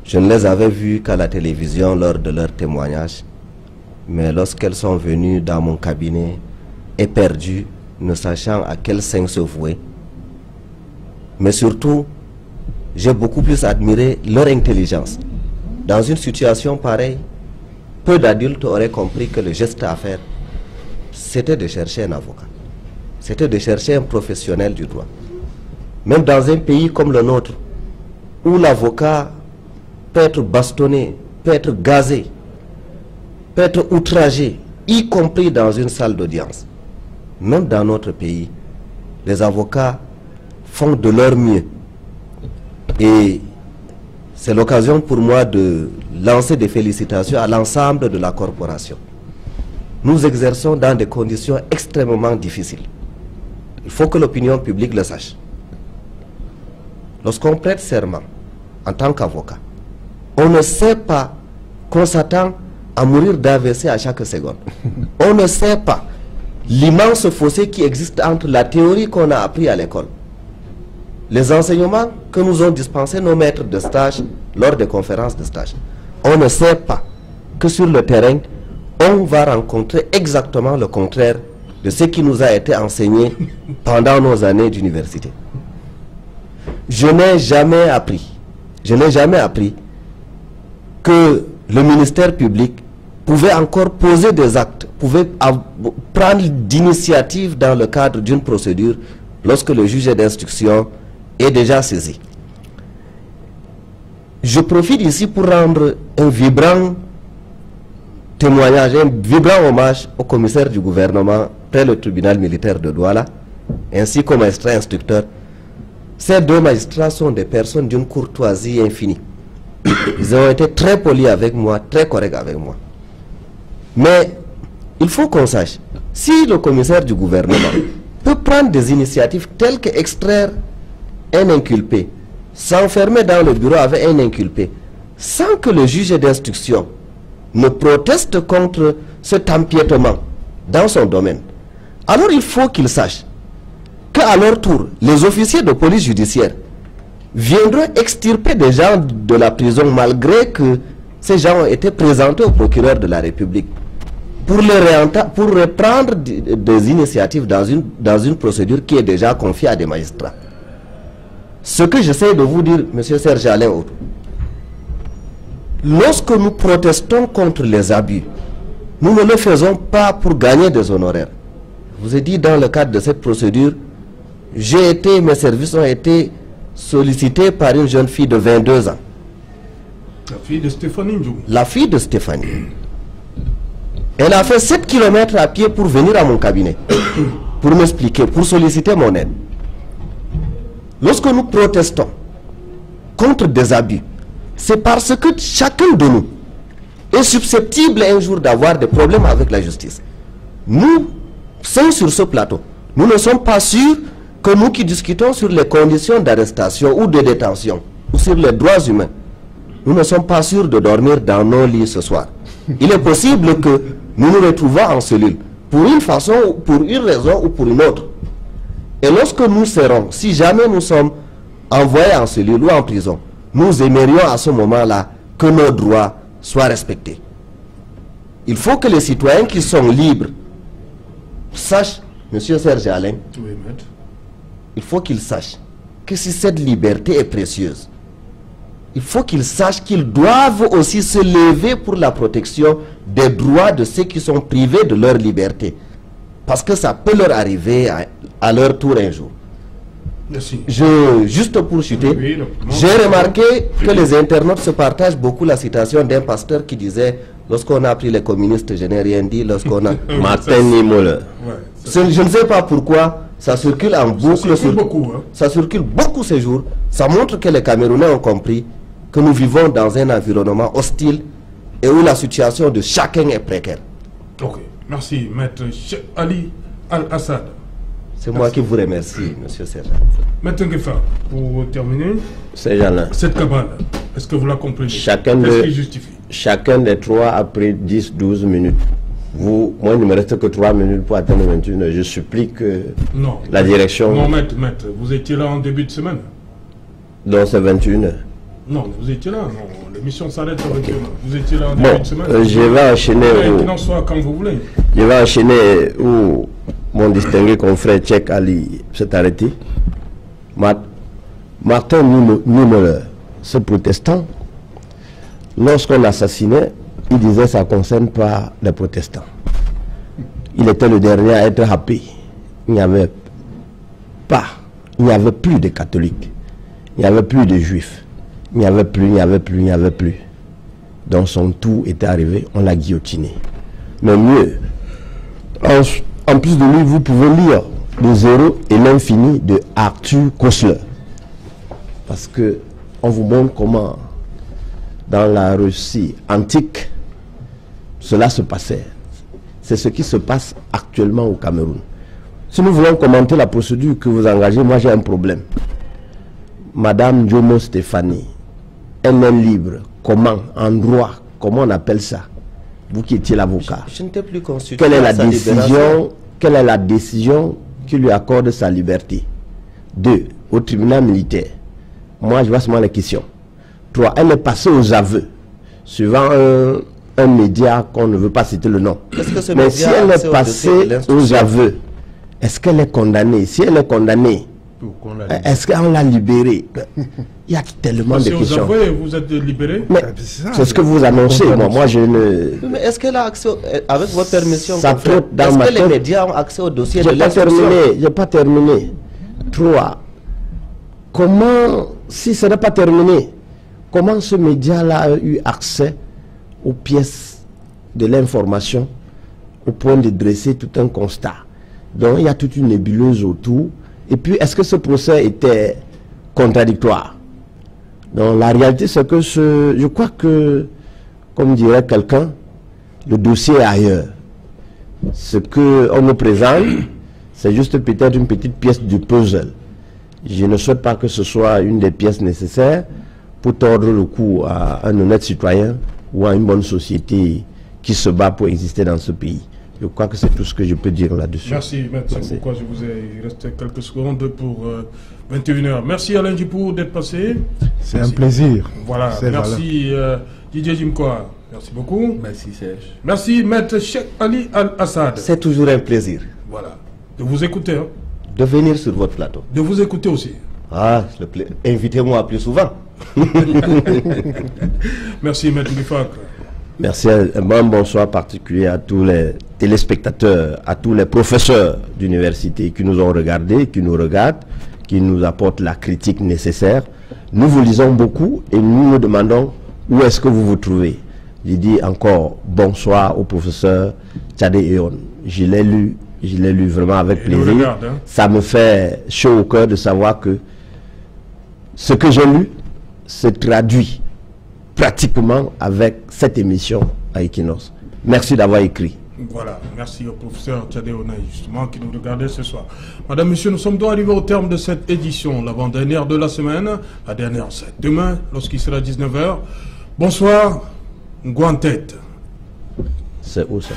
Je ne les avais vues qu'à la télévision lors de leur témoignage, mais lorsqu'elles sont venues dans mon cabinet, éperdues, ne sachant à quel sein se vouer, mais surtout, j'ai beaucoup plus admiré leur intelligence. Dans une situation pareille, peu d'adultes auraient compris que le geste à faire, c'était de chercher un avocat. C'était de chercher un professionnel du droit. Même dans un pays comme le nôtre, où l'avocat peut être bastonné, peut être gazé, peut être outragé, y compris dans une salle d'audience. Même dans notre pays, les avocats font de leur mieux. Et c'est l'occasion pour moi de lancer des félicitations à l'ensemble de la corporation. Nous exerçons dans des conditions extrêmement difficiles. Il faut que l'opinion publique le sache. Lorsqu'on prête serment en tant qu'avocat, on ne sait pas qu'on s'attend à mourir d'AVC à chaque seconde. On ne sait pas l'immense fossé qui existe entre la théorie qu'on a appris à l'école, les enseignements que nous ont dispensés nos maîtres de stage lors des conférences de stage. On ne sait pas que sur le terrain, on va rencontrer exactement le contraire de ce qui nous a été enseigné pendant nos années d'université. Je n'ai jamais appris que le ministère public pouvait encore poser des actes, pouvait prendre d'initiative dans le cadre d'une procédure lorsque le juge d'instruction est déjà saisi. Je profite ici pour rendre un vibrant témoignage, un vibrant hommage au commissaire du gouvernement près le tribunal militaire de Douala, ainsi qu'au magistrat instructeur. Ces deux magistrats sont des personnes d'une courtoisie infinie. Ils ont été très polis avec moi, très corrects avec moi. Mais il faut qu'on sache, si le commissaire du gouvernement peut prendre des initiatives telles que extraire un inculpé, s'enfermer dans le bureau avec un inculpé, sans que le juge d'instruction ne proteste contre cet empiètement dans son domaine, alors il faut qu'il sache qu'à leur tour, les officiers de police judiciaire viendront extirper des gens de la prison malgré que ces gens ont été présentés au procureur de la République pour reprendre des initiatives dans une procédure qui est déjà confiée à des magistrats. Ce que j'essaie de vous dire, M. Serge Alain Autou, lorsque nous protestons contre les abus, nous ne le faisons pas pour gagner des honoraires. Je vous ai dit, dans le cadre de cette procédure, mes services ont été sollicités par une jeune fille de 22 ans. La fille de Stéphanie Ndjoum. La fille de Stéphanie. Elle a fait 7 km à pied pour venir à mon cabinet, pour m'expliquer, pour solliciter mon aide. Lorsque nous protestons contre des abus, c'est parce que chacun de nous est susceptible un jour d'avoir des problèmes avec la justice. Nous sommes sur ce plateau. Nous ne sommes pas sûrs que nous qui discutons sur les conditions d'arrestation ou de détention, ou sur les droits humains, nous ne sommes pas sûrs de dormir dans nos lits ce soir. Il est possible que nous nous retrouvons en cellule, pour une façon, pour une raison ou pour une autre. Et lorsque nous serons, si jamais nous sommes envoyés en cellule ou en prison, nous aimerions à ce moment-là que nos droits soient respectés. Il faut que les citoyens qui sont libres sachent, Monsieur Serge Alain, Oui, maître. il faut qu'ils sachent que si cette liberté est précieuse, il faut qu'ils sachent qu'ils doivent aussi se lever pour la protection des droits de ceux qui sont privés de leur liberté. Parce que ça peut leur arriver à leur tour un jour. Merci. Juste pour chuter, Oui, donc, j'ai remarqué que les internautes se partagent beaucoup la citation d'un pasteur qui disait « Lorsqu'on a pris les communistes, je n'ai rien dit. Lorsqu'on a... » Martin Niemöller. Ouais, Je ne sais pas pourquoi, ça circule en boucle. circule beaucoup, hein. Ça circule beaucoup ces jours. Ça montre que les Camerounais ont compris que nous vivons dans un environnement hostile et où la situation de chacun est précaire. Ok, merci, maître Cheikh Ali Al-Assad. C'est moi qui vous remercie, monsieur Serge. Maître Ngefa, pour terminer, Serge Alain. cette cabale, est-ce que vous la comprenez? Chacun Qu'est-ce de- qui justifie? Chacun des trois a pris 10-12 minutes. Vous, moi, il ne me reste que 3 minutes pour atteindre 21 heures. Je supplie que Non. la direction... Non, maître, vous étiez là en début de semaine. Donc c'est 21 heures. Non, vous étiez là. Non, l'émission s'arrête avec eux. Vous étiez là en début Bon, de semaine. je vais enchaîner Qu'il où, en soit quand vous voulez. je vais enchaîner où mon distingué confrère Cheikh Ali s'est arrêté. Martin Niemöller, ce protestant, lorsqu'on l'assassinait, il disait que ça ne concerne pas les protestants. Il était le dernier à être happé. Il n'y avait plus de catholiques, il n'y avait plus de juifs, il n'y avait plus. Donc son tour était arrivé, on l'a guillotiné. Mais mieux, en plus de lui, vous pouvez lire Le Zéro et l'Infini de Arthur Koestler. Parce que on vous montre comment, dans la Russie antique, cela se passait. C'est ce qui se passe actuellement au Cameroun. Si nous voulons commenter la procédure que vous engagez, moi j'ai un problème. Madame Jomo Stéphanie, elle est libre. Comment? En droit, comment on appelle ça? Vous qui étiez l'avocat. Je ne t'ai plus consulté. Quelle est la à sa libération. décision qui lui accorde sa liberté? 2. Au tribunal militaire. Moi, je vois seulement les questions. 3. Elle est passée aux aveux, suivant un média qu'on ne veut pas citer le nom. Est-ce que ce Mais média si elle a est accès au dossier de passée l'instruction? aux aveux, est-ce qu'elle est condamnée? Si elle est condamnée, est-ce qu'on l'a libérée? Il y a tellement de Si vous questions. avouez, vous êtes libéré. Mais c'est ce que vous annoncez. Moi, je ne... Oui, mais est-ce qu'elle a accès, avec votre permission, Ça confrère, trotte dans est-ce ma que les tête. médias ont accès au dossier de J'ai pas l'instruction? terminé, j'ai pas terminé. 3. Comment, si ce n'est pas terminé, comment ce média-là a eu accès aux pièces de l'information au point de dresser tout un constat? Donc il y a toute une nébuleuse autour. Et puis, est-ce que ce procès était contradictoire? Donc la réalité, c'est que je crois que, comme dirait quelqu'un, le dossier est ailleurs. Ce qu'on nous présente, c'est juste peut-être une petite pièce du puzzle. Je ne souhaite pas que ce soit une des pièces nécessaires pour tordre le cou à un honnête citoyen ou à une bonne société qui se bat pour exister dans ce pays. Je crois que c'est tout ce que je peux dire là-dessus. Merci, maître. C'est pourquoi je vous ai il reste quelques secondes pour 21h. Merci Alain Djipour d'être passé. C'est un plaisir. Voilà, C'est merci Didier Jimkoa. Merci beaucoup. Merci Serge. Merci maître Cheikh Ali Al-Assad. C'est toujours un plaisir. Voilà. De vous écouter. Hein. De venir sur votre plateau. De vous écouter aussi. Ah, invitez-moi plus souvent. Merci maître Bifak. Merci, un bon bonsoir particulier à tous les téléspectateurs, à tous les professeurs d'université qui nous ont regardés, qui nous regardent, qui nous apportent la critique nécessaire. Nous vous lisons beaucoup et nous nous demandons où est-ce que vous vous trouvez. J'ai dit encore bonsoir au professeur Tchadé Eon. Je l'ai lu vraiment avec plaisir. Regarde, hein. Ça me fait chaud au cœur de savoir que ce que j'ai lu se traduit pratiquement avec cette émission à Equinox. Merci d'avoir écrit. Voilà, merci au professeur Tchadé Onaï, justement, qui nous regardait ce soir. Madame, Monsieur, nous sommes donc arrivés au terme de cette édition, l'avant-dernière de la semaine. La dernière, c'est demain, lorsqu'il sera 19h. Bonsoir, Ngouan Tête. C'est où ça?